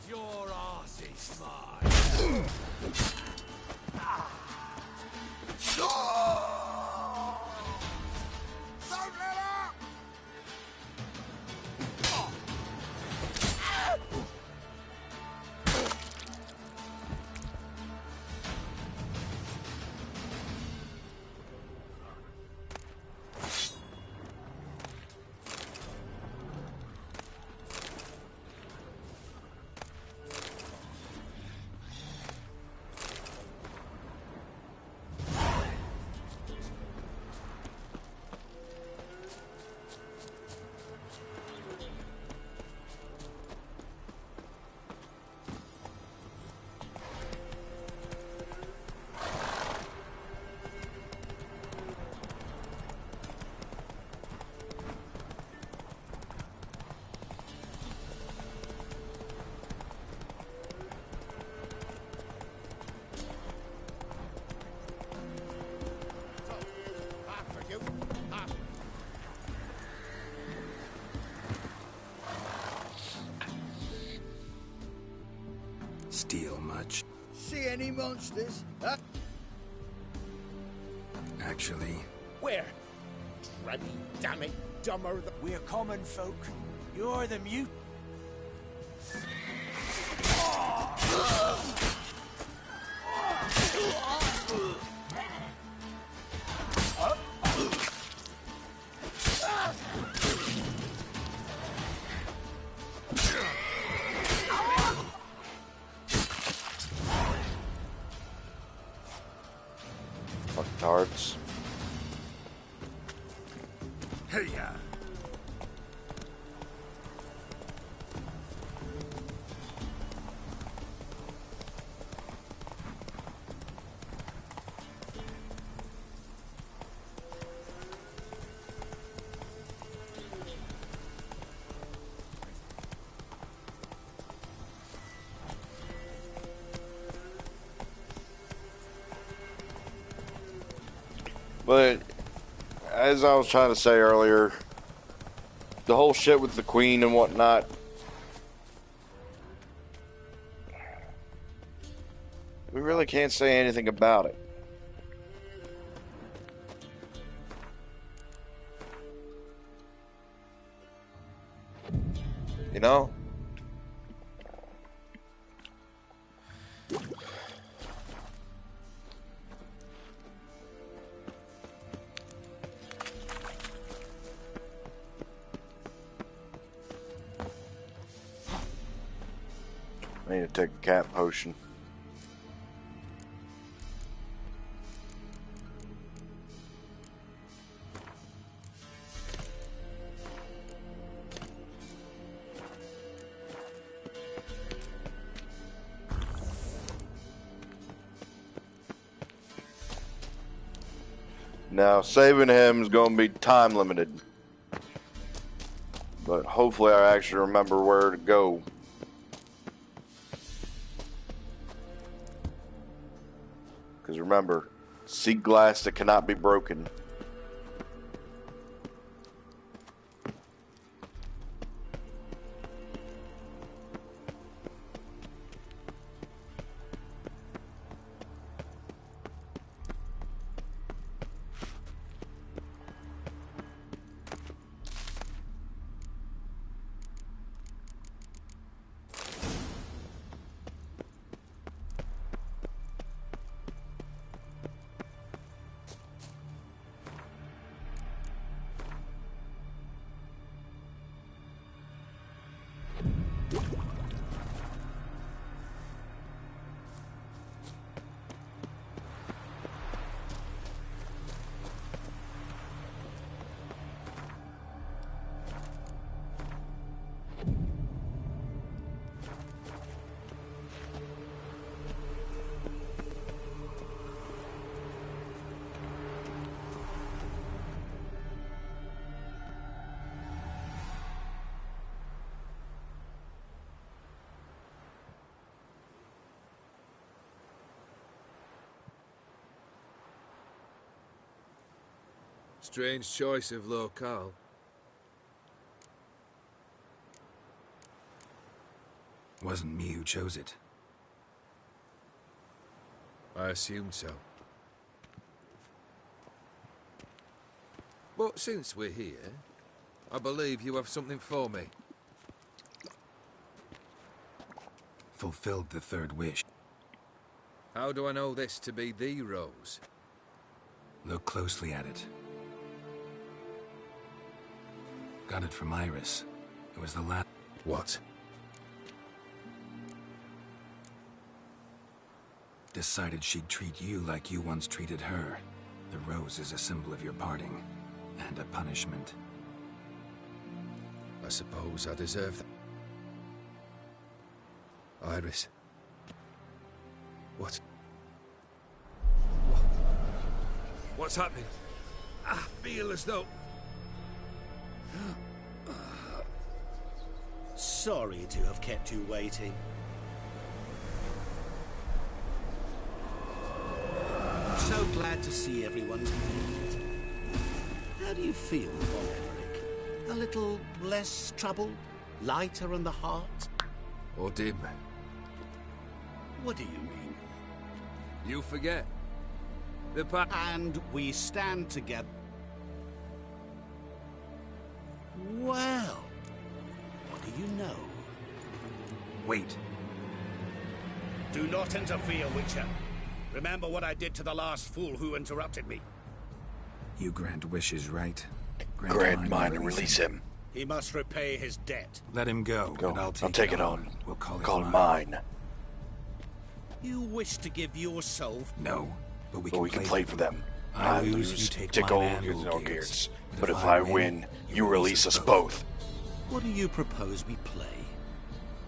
Your arse is mine. Don't let up! Steal much? See any monsters? Huh? Actually, Where? Drabby, damn it, dumber than... We're common folk. You're the mute. Fucktards. Hey, ya. But as I was trying to say earlier, the whole shit with the queen and whatnot, we really can't say anything about it. You know? I need to take a cat potion. Now, saving him is going to be time limited. But hopefully I actually remember where to go. Because remember, seek glass that cannot be broken. Strange choice of locale. Wasn't me who chose it. I assumed so. But since we're here, I believe you have something for me. Fulfilled the third wish. How do I know this to be the rose? Look closely at it. Got it from Iris. It was the last... What? Decided she'd treat you like you once treated her. The rose is a symbol of your parting. And a punishment. I suppose I deserve that. Iris. What's happening? I feel as though... Sorry to have kept you waiting. So glad to see everyone's made. How do you feel, Von Everett? A little less troubled? Lighter on the heart? Or dim? What do you mean? You forget. And we stand together. Well, what do you know? Wait. Do not interfere, Witcher. Remember what I did to the last fool who interrupted me. You grant wishes, right? Grant mine and release him. He must repay his debt. Let him go, and I'll take it on. We'll call it mine. You wish to give yourself? No, but we can play for them. I lose, you take all mine your and gears. But if I win, you release us both. What do you propose we play?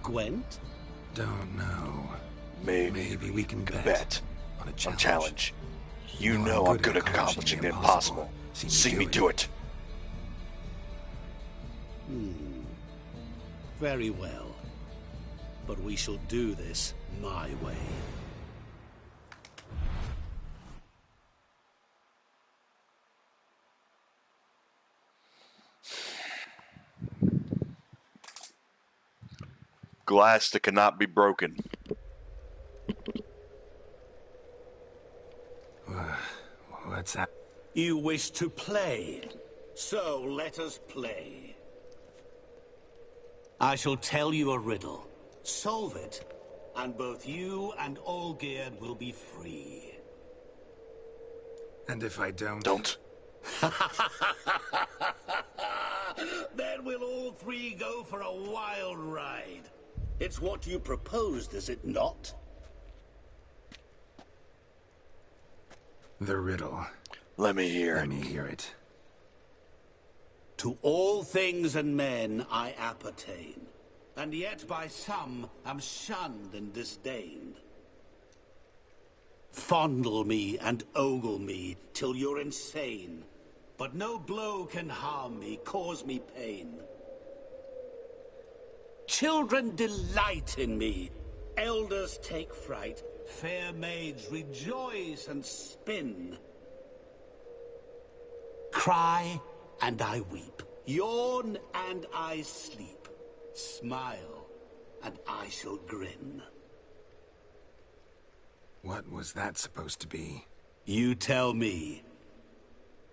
Gwent? Don't know. Maybe we can bet. On a challenge. You know I'm good at accomplishing the impossible. See me do it. Very well. But we shall do this my way. Glass that cannot be broken. What's that? You wish to play, so let us play. I shall tell you a riddle. Solve it, and both you and Olgierd will be free. And if I don't? Don't. Then we'll all three go for a wild ride. It's what you proposed, is it not? The riddle. Let me hear Let me hear it. To all things and men I appertain, and yet by some am shunned and disdained. Fondle me and ogle me till you're insane, but no blow can harm me, cause me pain. Children delight in me, elders take fright, fair maids rejoice and spin. Cry and I weep, yawn and I sleep, smile and I shall grin. What was that supposed to be? You tell me.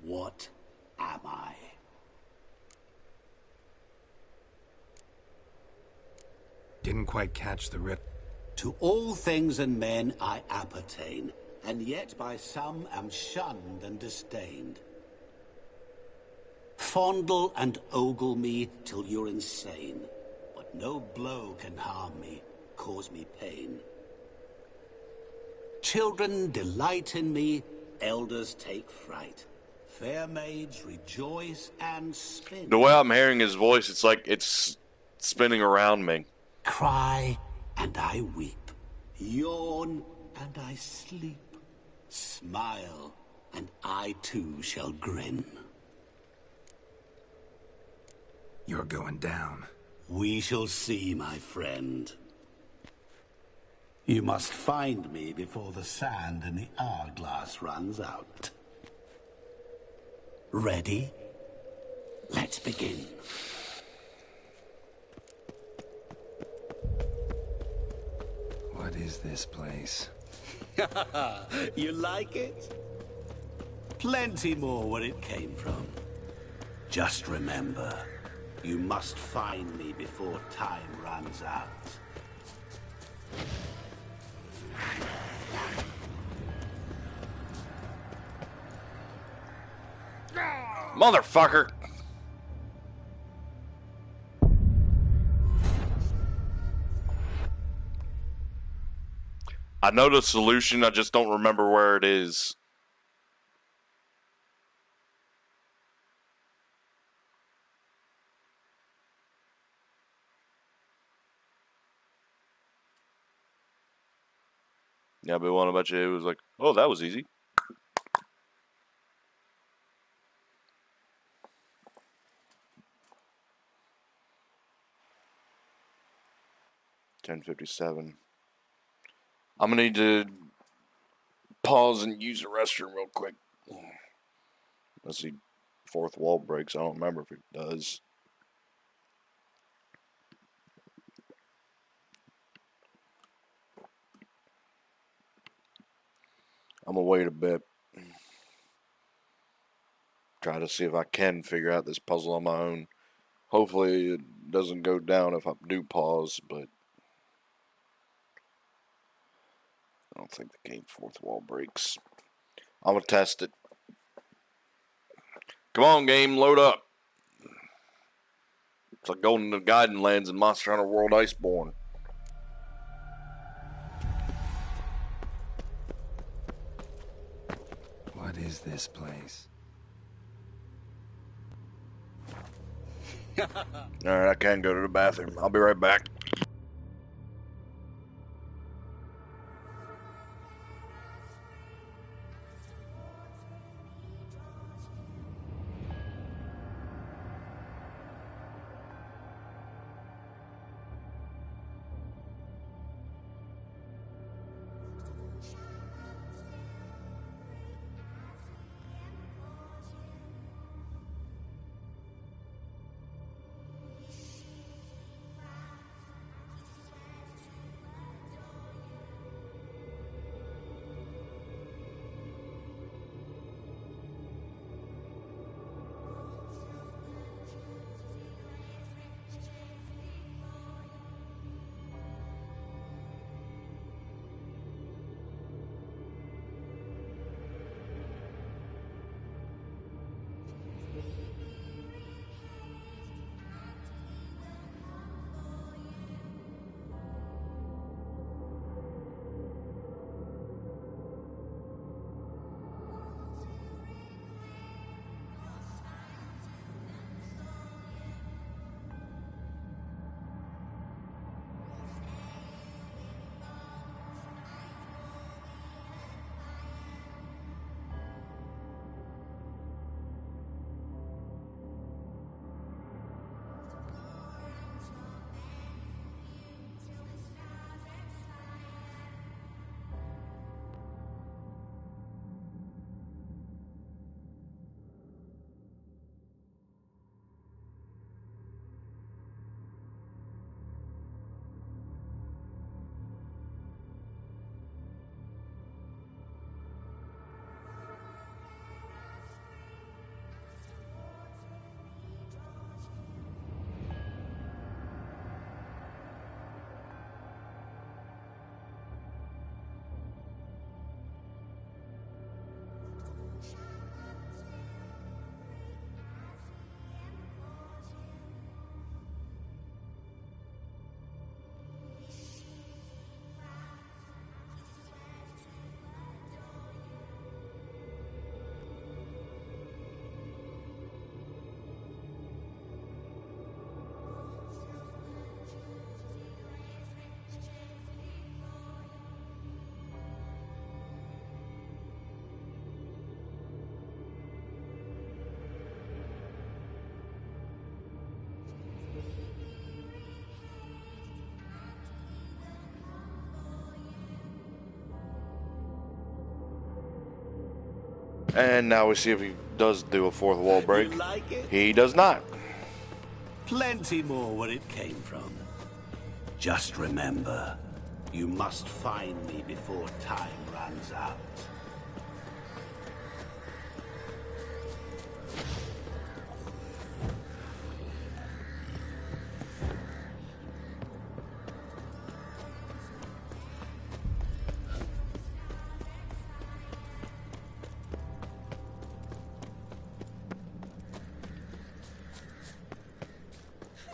What am I? Didn't quite catch the riddle. To all things and men I appertain, and yet by some am shunned and disdained. Fondle and ogle me till you're insane, but no blow can harm me, cause me pain. Children delight in me, elders take fright. Fair maids rejoice and spin. The way I'm hearing his voice, it's like it's spinning around me. Cry and I weep, yawn and I sleep, smile and I too shall grin. You're going down. We shall see, my friend. You must find me before the sand in the hourglass runs out. Ready? Let's begin. What is this place? You like it? Plenty more where it came from. Just remember, you must find me before time runs out. Motherfucker! I know the solution, I just don't remember where it is. Yeah, but one about you, it was like, oh, that was easy. $10:57. I'm gonna need to pause and use the restroom real quick. Let's see, fourth wall breaks. I don't remember if it does. I'm gonna wait a bit. Try to see if I can figure out this puzzle on my own. Hopefully it doesn't go down if I do pause, but I don't think the game's fourth wall breaks. I'm gonna test it. Come on, game, load up. It's like going to Guiding Lands in Monster Hunter World Iceborne. What is this place? Alright, I can go to the bathroom. I'll be right back. And now we see if he does do a fourth wall break. You like it? He does not. Plenty more where it came from. Just remember, you must find me before time runs out.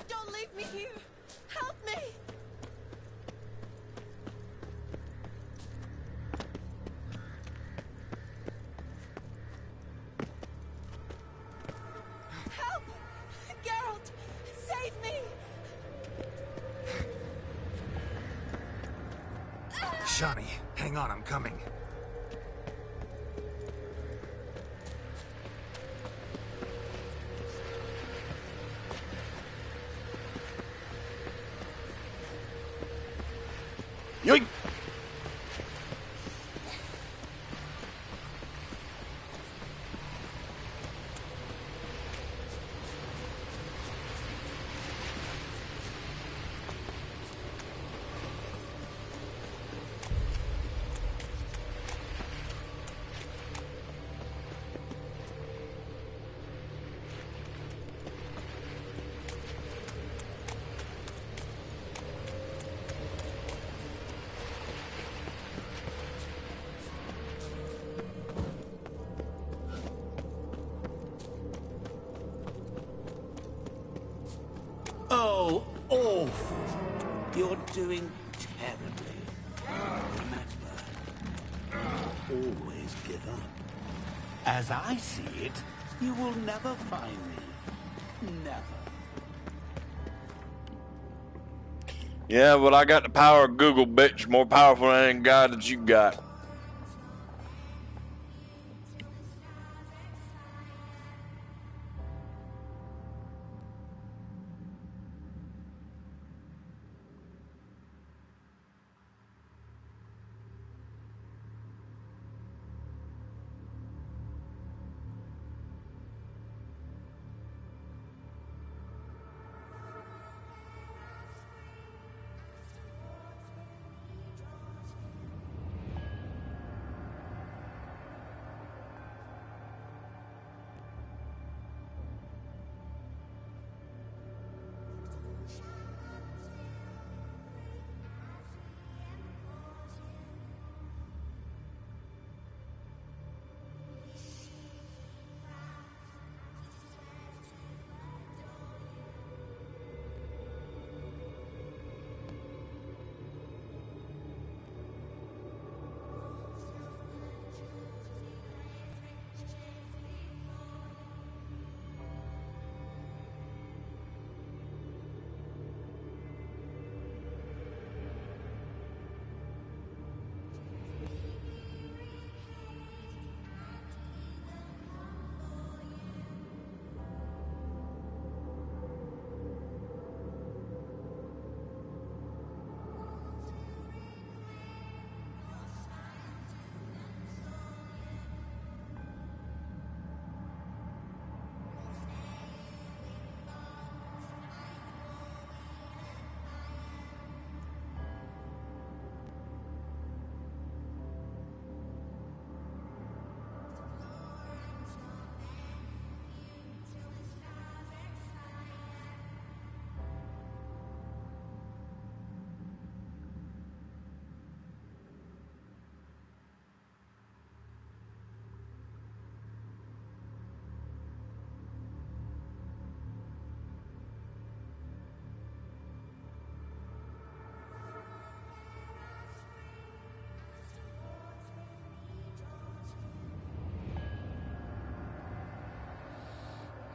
Don't leave me here. Help me. Help! Geralt, save me. Shani, hang on, I'm coming. Yoink! Oh, awful. You're doing terribly. Remember, always give up. As I see it, you will never find me. Never. Yeah, but I got the power of Google, bitch. More powerful than any guy that you got.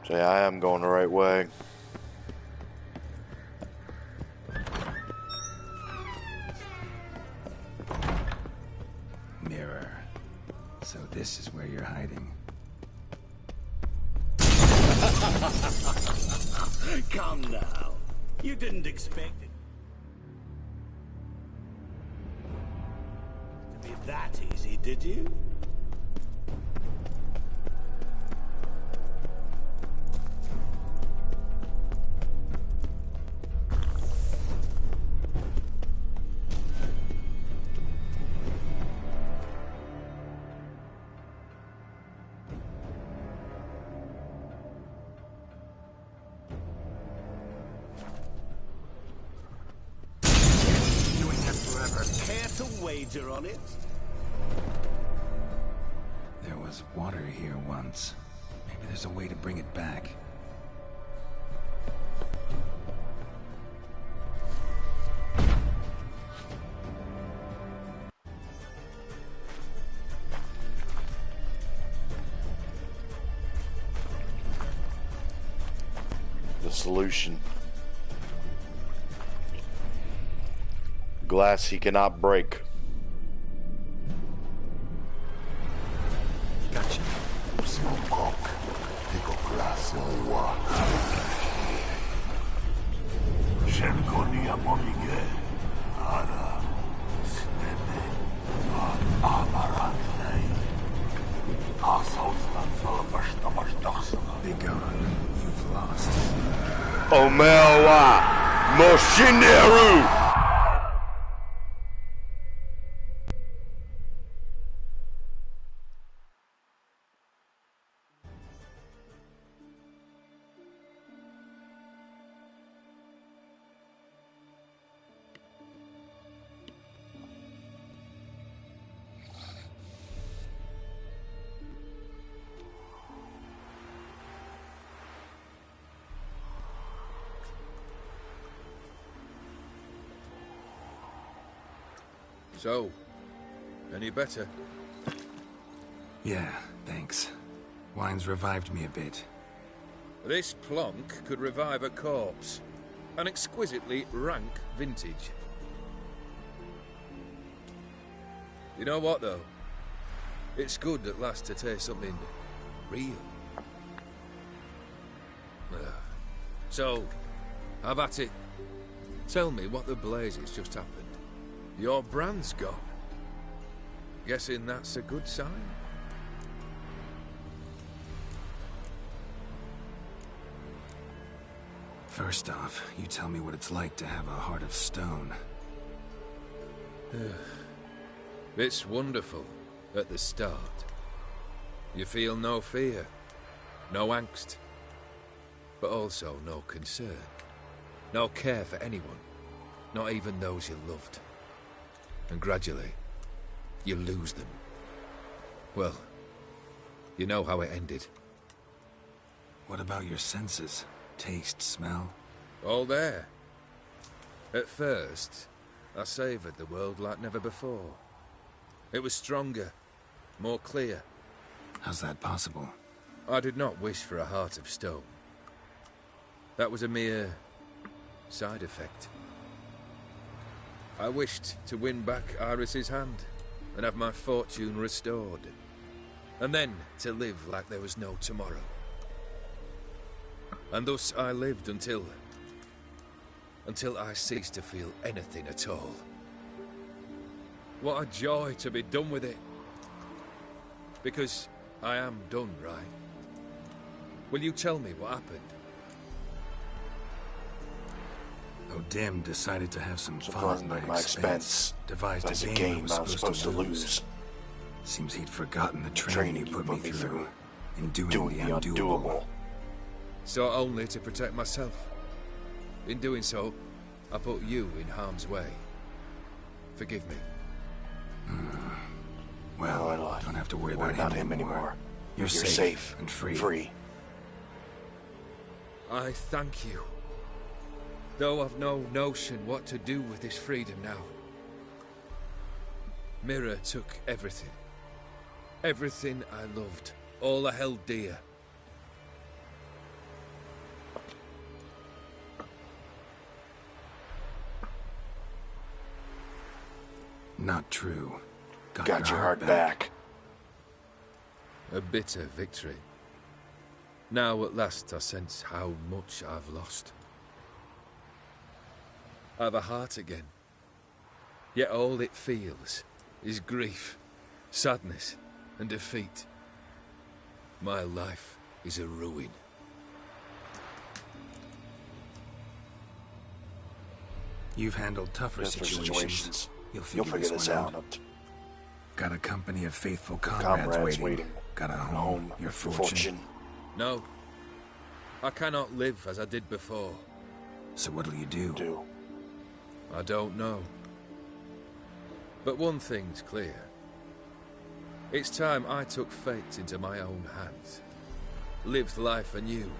So yeah, I am going the right way. Mirror. So this is where you're hiding. Come now. You didn't expect it to be that easy, did you? Care to wager on it? There was water here once. Maybe there's a way to bring it back. The solution. Glass he cannot break. Gotcha. Be gone. You've lost. Omewa Moshineru. So, any better? Yeah, thanks. Wine's revived me a bit. This plonk could revive a corpse. An exquisitely rank vintage. You know what, though? It's good at last to taste something real. So, have at it. Tell me what the blazes just happened. Your brand's gone. Guessing that's a good sign? First off, you tell me what it's like to have a heart of stone. It's wonderful at the start. You feel no fear, no angst, but also no concern. No care for anyone, not even those you loved. And gradually, you lose them. Well, you know how it ended. What about your senses? Taste, smell? All there. At first, I savoured the world like never before. It was stronger, more clear. How's that possible? I did not wish for a heart of stone. That was a mere side effect. I wished to win back Iris's hand and have my fortune restored. And then to live like there was no tomorrow. And thus I lived until I ceased to feel anything at all. What a joy to be done with it. Because I am done, right? Will you tell me what happened? O'Dim decided to have some fun Fun at my expense. Devised That's a game I was supposed to lose. Seems he'd forgotten the training he put me through in doing the undoable. So only to protect myself. In doing so, I put you in harm's way. Forgive me. Well, don't have to worry about him anymore. You're safe and free. I thank you. Though I've no notion what to do with this freedom now. Mirror took everything. Everything I loved. All I held dear. Not true. Got your heart back. A bitter victory. Now at last I sense how much I've lost. I've a heart again. Yet all it feels is grief, sadness, and defeat. My life is a ruin. You've handled tougher situations. You'll figure this out. Got a company of faithful comrades waiting. Got a home, your fortune. No. I cannot live as I did before. So what'll you do? I don't know. But one thing's clear. It's time I took fate into my own hands. Lived life anew.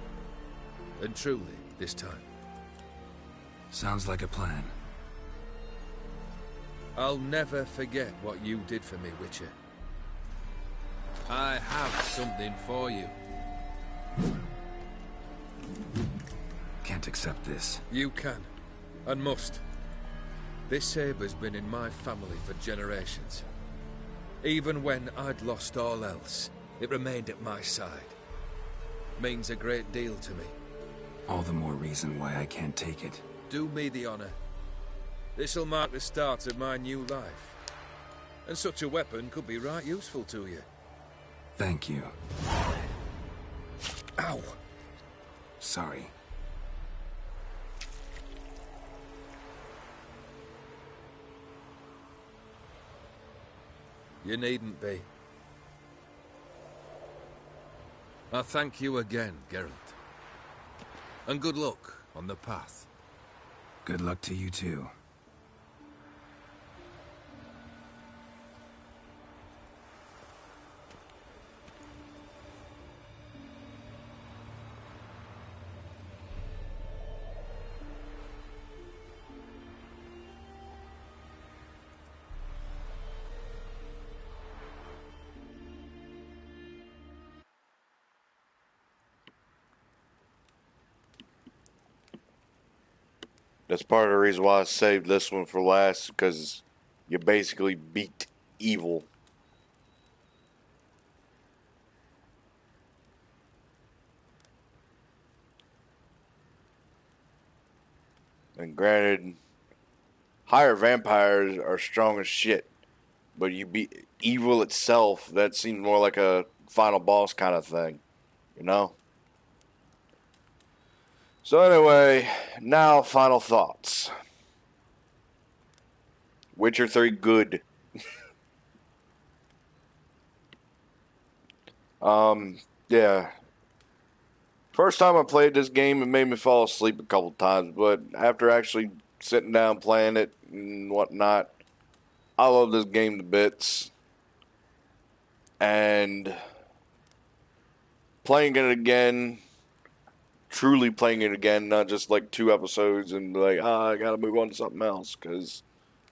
And truly, this time. Sounds like a plan. I'll never forget what you did for me, Witcher. I have something for you. Can't accept this. You can, and must. This sabre's been in my family for generations. Even when I'd lost all else, it remained at my side. Means a great deal to me. All the more reason why I can't take it. Do me the honor. This'll mark the start of my new life. And such a weapon could be right useful to you. Thank you. Ow! Sorry. You needn't be. I thank you again, Geralt. And good luck on the path. Good luck to you too. That's part of the reason why I saved this one for last, because you basically beat evil. And granted, higher vampires are strong as shit, but you beat evil itself, that seems more like a final boss kind of thing, you know? So anyway, now final thoughts. Witcher 3 good. Yeah. First time I played this game, it made me fall asleep a couple times, but after actually sitting down playing it and whatnot, I love this game to bits. And playing it again, truly playing it again, not just like 2 episodes and like, I gotta move on to something else because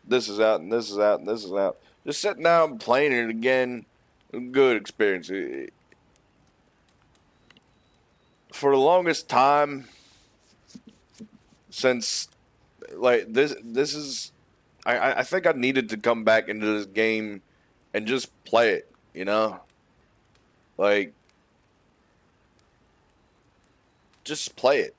this is out and this is out and this is out. Just sitting down and playing it again, good experience. For the longest time, since like this is, I think I needed to come back into this game and just play it, you know, like just play it.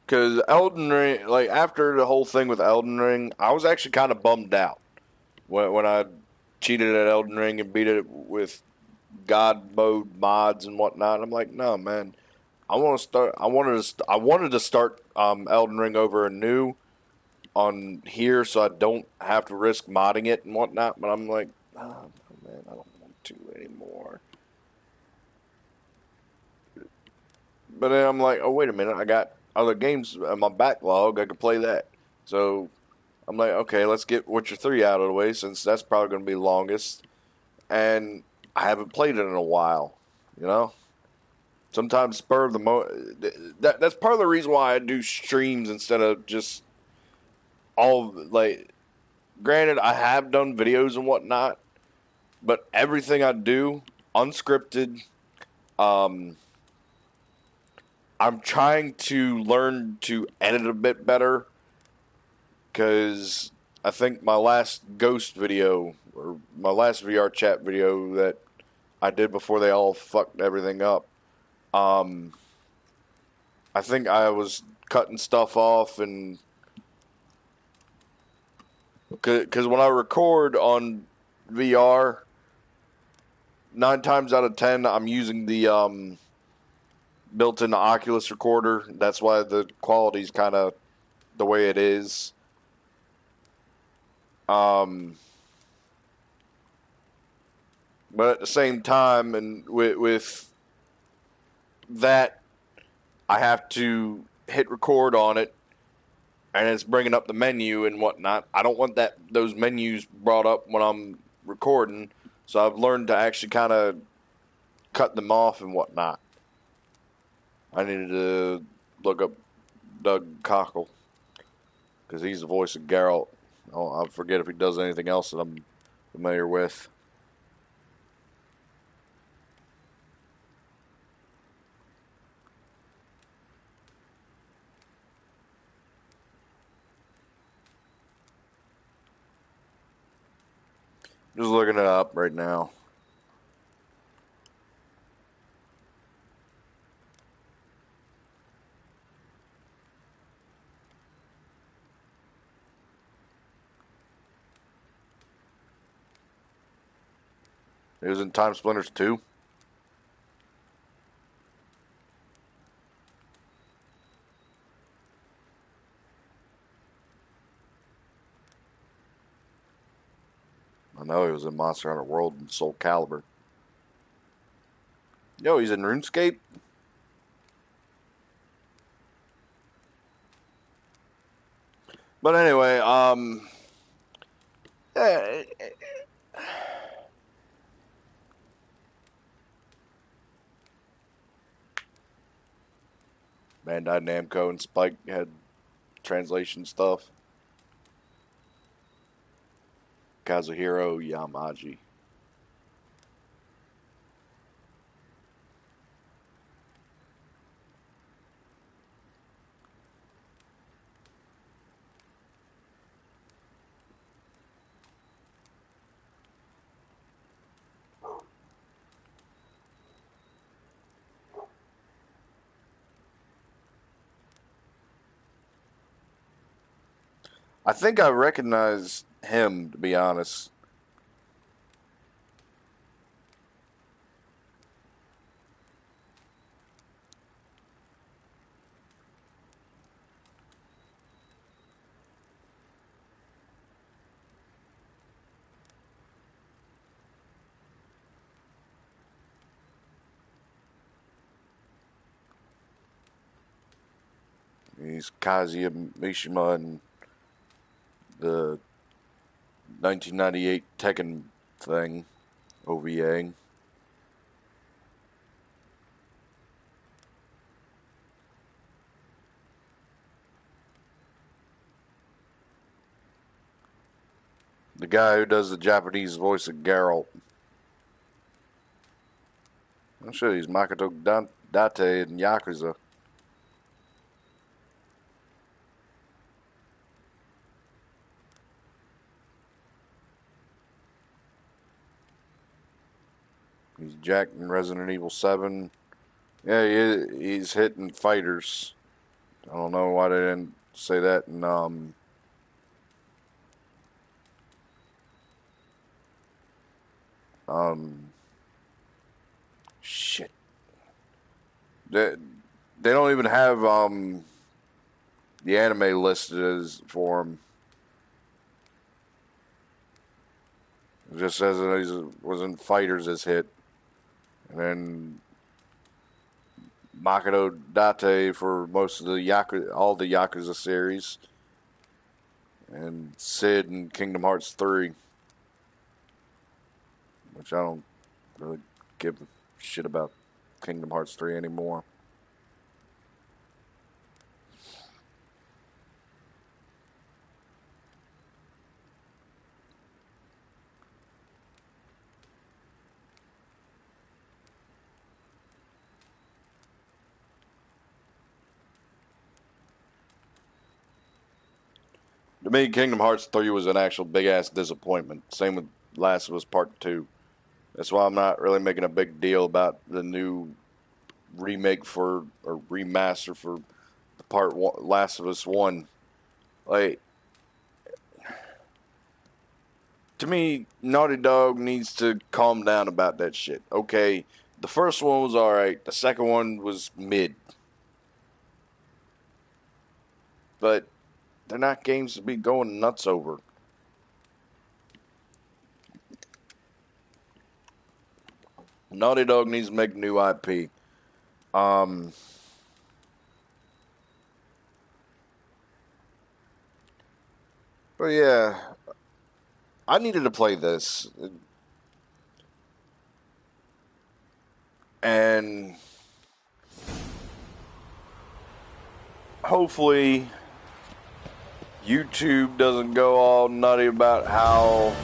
Because Elden Ring, like, after the whole thing with Elden Ring, I was actually kind of bummed out when I cheated at Elden Ring and beat it with God mode mods and whatnot. I'm like, no, man, I wanted to start Elden Ring over anew on here so I don't have to risk modding it and whatnot. But I'm like, oh, man, I don't want to anymore. But then I'm like, oh, wait a minute, I got other games in my backlog, I could play that. So I'm like, okay, let's get Witcher 3 out of the way since that's probably going to be the longest. And I haven't played it in a while, you know? Sometimes spur of the that's part of the reason why I do streams instead of just all, like, granted, I have done videos and whatnot, but everything I do, unscripted, I'm trying to learn to edit a bit better because I think my last ghost video or my last VR chat video that I did before they all fucked everything up, I think I was cutting stuff off and because when I record on VR, 9 times out of 10 I'm using the built-in Oculus recorder. That's why the quality's kind of the way it is. But at the same time, and with that, I have to hit record on it, and it's bringing up the menu and whatnot. I don't want those menus brought up when I'm recording, so I've learned to actually kind of cut them off and whatnot. I needed to look up Doug Cockle because he's the voice of Geralt. Oh, I forget if he does anything else that I'm familiar with. Just looking it up right now. It was in Time Splinters 2. I know he was in Monster Hunter World and Soul Calibur. Yo, he's in RuneScape? But anyway, yeah, Bandai Namco and Spike had translation stuff. Kazuhiro Yamaji. I think I recognize him, to be honest. He's Kazuya Mishima in the 1998 Tekken thing, OVA. The guy who does the Japanese voice of Geralt. I'm sure he's Makoto Date in Yakuza. He's Jack in Resident Evil 7. Yeah, he's hitting fighters. I don't know why they didn't say that in shit. They don't even have the anime listed as for him. It just says that he was in Fighters as hit. And then Makoto Date for most of all the Yakuza series. And Sid in Kingdom Hearts 3. Which I don't really give a shit about Kingdom Hearts 3 anymore. To me, Kingdom Hearts 3 was an actual big-ass disappointment. Same with Last of Us Part 2. That's why I'm not really making a big deal about the new remake or remaster for the Part 1, Last of Us 1. Like, to me, Naughty Dog needs to calm down about that shit. Okay, the first one was alright. The second one was mid. But they're not games to be going nuts over. Naughty Dog needs to make new IP. But yeah, I needed to play this. And hopefully YouTube doesn't go all nutty about how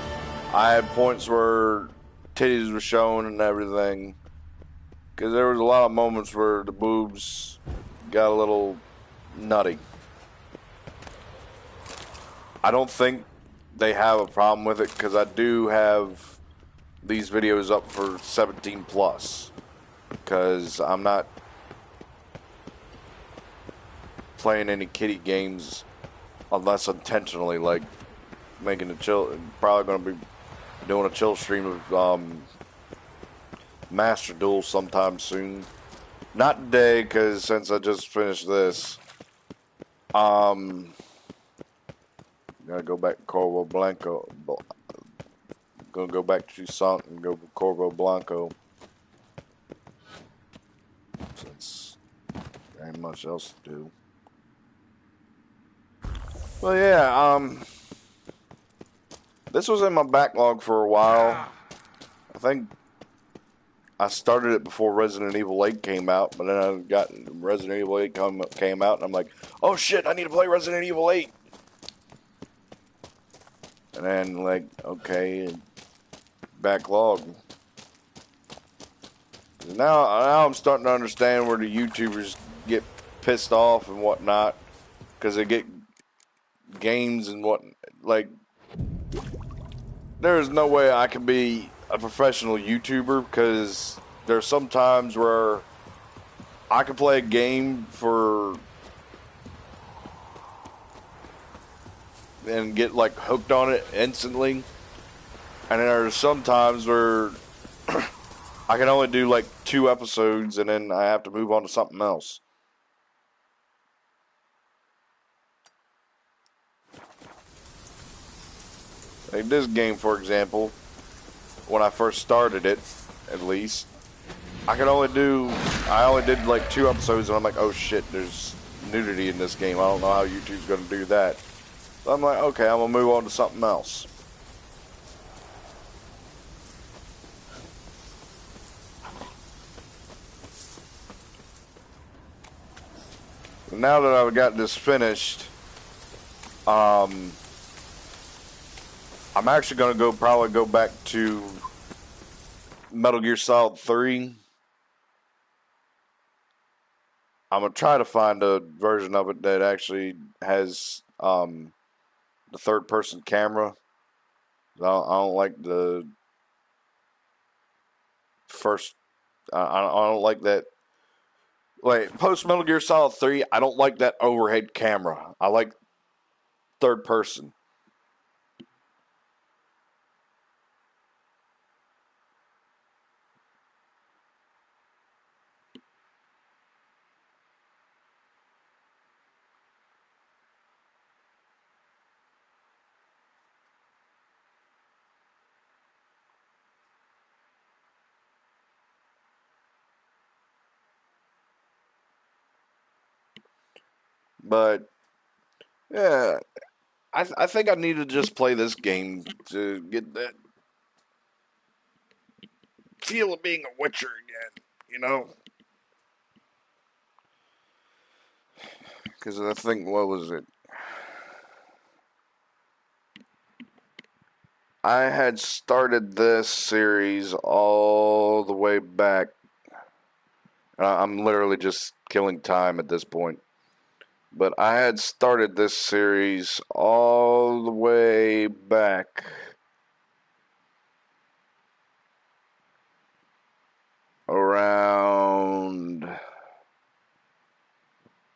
I had points where titties were shown and everything. Because there was a lot of moments where the boobs got a little nutty. I don't think they have a problem with it because I do have these videos up for 17 plus. Because I'm not playing any kiddie games unless intentionally, like making a chill. Probably going to be doing a chill stream of Master Duel sometime soon. Not today, because since I just finished this, gotta go back to Corvo Blanco. Gonna go back to Sunk and go to Corvo Blanco, since there ain't much else to do. Well, yeah, this was in my backlog for a while. I think I started it before Resident Evil 8 came out, but then I got Resident Evil 8 came out, and I'm like, oh shit, I need to play Resident Evil 8. And then, like, okay, backlog. Now I'm starting to understand where the YouTubers get pissed off and whatnot, because they get games and what, like, there is no way I can be a professional YouTuber, because there's some times where I can play a game and get like hooked on it instantly, and then there's some times where I can only do like 2 episodes and then I have to move on to something else. Like this game, for example, when I first started it, at least, I only did like 2 episodes and I'm like, oh shit, there's nudity in this game. I don't know how YouTube's gonna do that. So I'm like, okay, I'm gonna move on to something else. Now that I've got this finished, I'm actually going to probably go back to Metal Gear Solid 3. I'm going to try to find a version of it that actually has the third-person camera. I don't like the first... I don't like that... Like, post Metal Gear Solid 3, I don't like that overhead camera. I like third-person. But, yeah, I think I need to just play this game to get that feel of being a Witcher again, you know? Because I think, what was it? I had started this series all the way back. I'm literally just killing time at this point. But I had started this series all the way back around...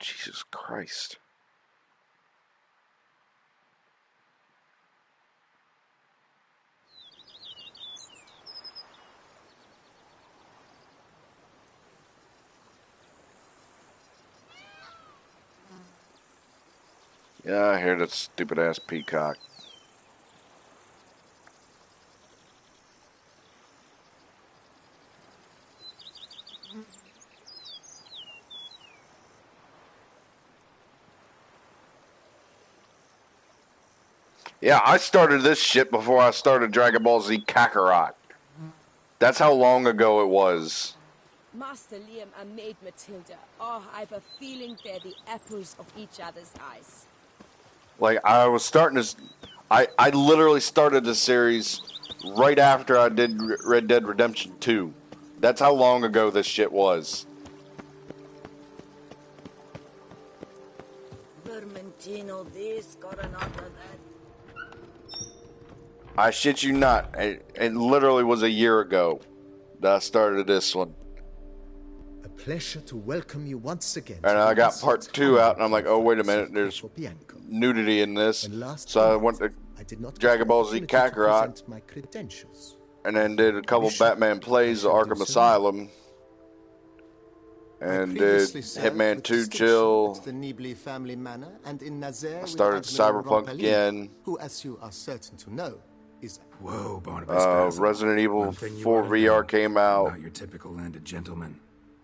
Jesus Christ. Yeah, I hear that stupid ass peacock. Yeah, I started this shit before I started Dragon Ball Z Kakarot. That's how long ago it was. Master Liam and Maid Matilda. Oh, I've a feeling they're the apples of each other's eyes. Like, I was starting to... I literally started the series right after I did Red Dead Redemption 2. That's how long ago this shit was. Vermentino this, Coronado that. I shit you not. It literally was a year ago that I started this one. A pleasure to welcome you once again. And I got part 2 out, and I'm like, oh, wait a minute, there's nudity in this. So I went to Dragon Ball Z Kakarot, my credentials. and then did a couple Batman plays of Arkham Asylum, and did Hitman 2 Chill. The Nibli family manor, and in Nazaire I started Cyberpunk again. Who, as you are certain to know, is whoa, Barnabas. Resident Evil 4 VR came out. Not your typical landed gentleman.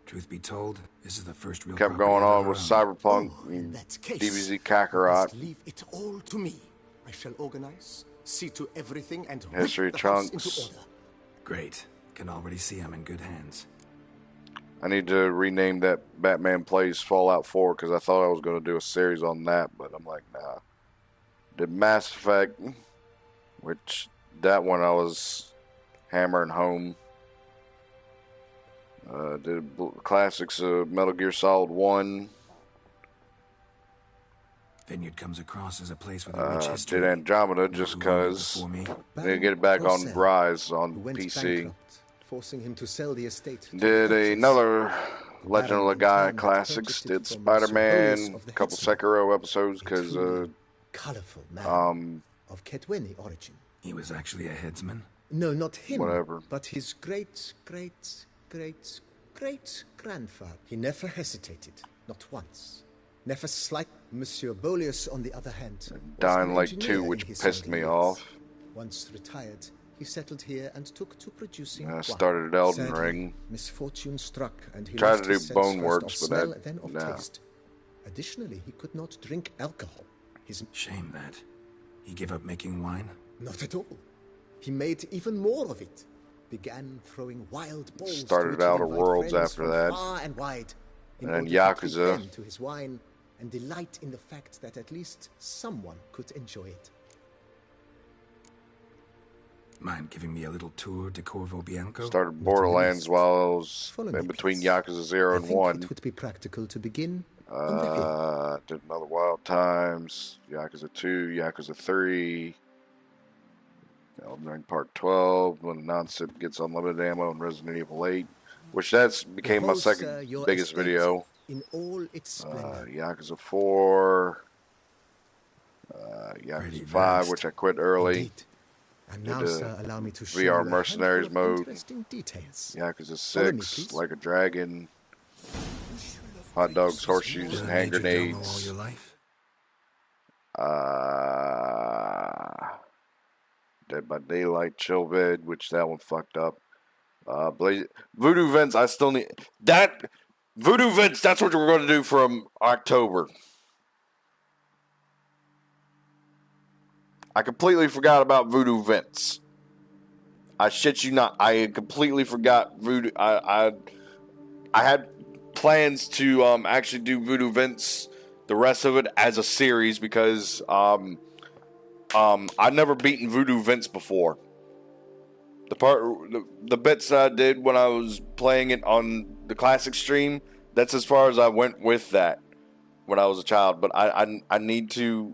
Truth be told, this is the first real. Kept going on with Cyberpunk, and DBZ Kakarot. Leave it all to me. I shall organize, see to everything, and History whip the house Chunks. into order. Great. Can already see I'm in good hands. I need to rename that Batman Plays Fallout 4 because I thought I was going to do a series on that, but I'm like, nah. Did Mass Effect, which that one I was hammering home. Did classics of Metal Gear Solid 1. Vineyard comes across as a place with a rich history. Did Andromeda just because I need to get it back on Rise on PC. Forcing him to sell the estate. Did another Legend of the Guy classics. Did Spider-Man, a couple Sekiro episodes because colorful man of Ketweni origin. He was actually a headsman? No, not him. Whatever. But his great-great-great-grandfather. He never hesitated, not once. Never slight. Monsieur Bolius, on the other hand, Dying Light 2, which pissed me off. Once retired, he settled here and took to producing I started Elden Sadly, Ring. Misfortune struck, and he Tried lost to do his sense Bone first Works, of but smell, that then of nah. taste. Additionally, he could not drink alcohol. His shame that he gave up making wine. Not at all. He made even more of it. Began throwing wild balls. Started to Outer invite Worlds friends after from that. far and wide, in And then order to treat Yakuza. them to his wine and delight in the fact that at least someone could enjoy it. Mind giving me a little tour de Corvo Bianco? Started Borderlands while I was in between Yakuza 0 and 1. It would be practical to begin Did another Wild Times, Yakuza 2, Yakuza 3, Elden Ring Part 12, when Non-Sip gets unlimited ammo, and Resident Evil 8, which that's became my second biggest video. In all its splendor. Yakuza 4, Yakuza 5, which I quit early. Indeed. And now, Did sir, allow me to show VR you a Mercenaries handful of mode, interesting details. Yakuza Follow me, 6, please. Like a Dragon, Hot Dogs, Horseshoes, and Hand Grenades. All your life? Dead by Daylight, Chillvid, which that one fucked up. Voodoo Vents, I still need that. Voodoo Vents, that's what we're going to do from October. I completely forgot about Voodoo Vents. I shit you not. I completely forgot Voodoo. I had plans to actually do Voodoo Vents, the rest of it as a series, because I'd never beaten Voodoo Vents before. The bits that I did when I was playing it on the classic stream, that's as far as I went with that when I was a child. But I need to.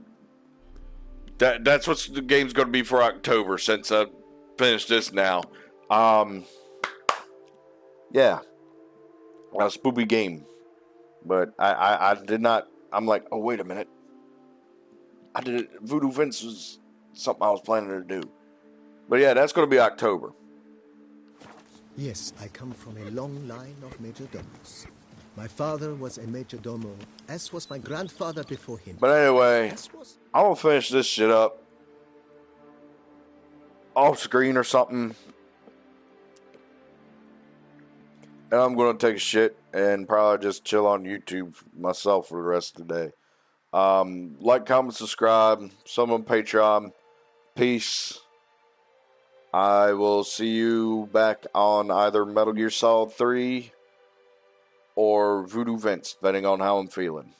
That's what the game's going to be for October, since I finished this now. Yeah, a spoopy game, but I did not. I'm like, oh wait a minute, I did it. Voodoo Vince was something I was planning to do, but yeah, that's going to be October. Yes, I come from a long line of majordomos. My father was a majordomo, as was my grandfather before him. But anyway, I'm going to finish this shit up off screen or something. And I'm going to take a shit and probably just chill on YouTube myself for the rest of the day. Like, comment, subscribe. Some on Patreon. Peace. I will see you back on either Metal Gear Solid 3 or Voodoo Vince, depending on how I'm feeling.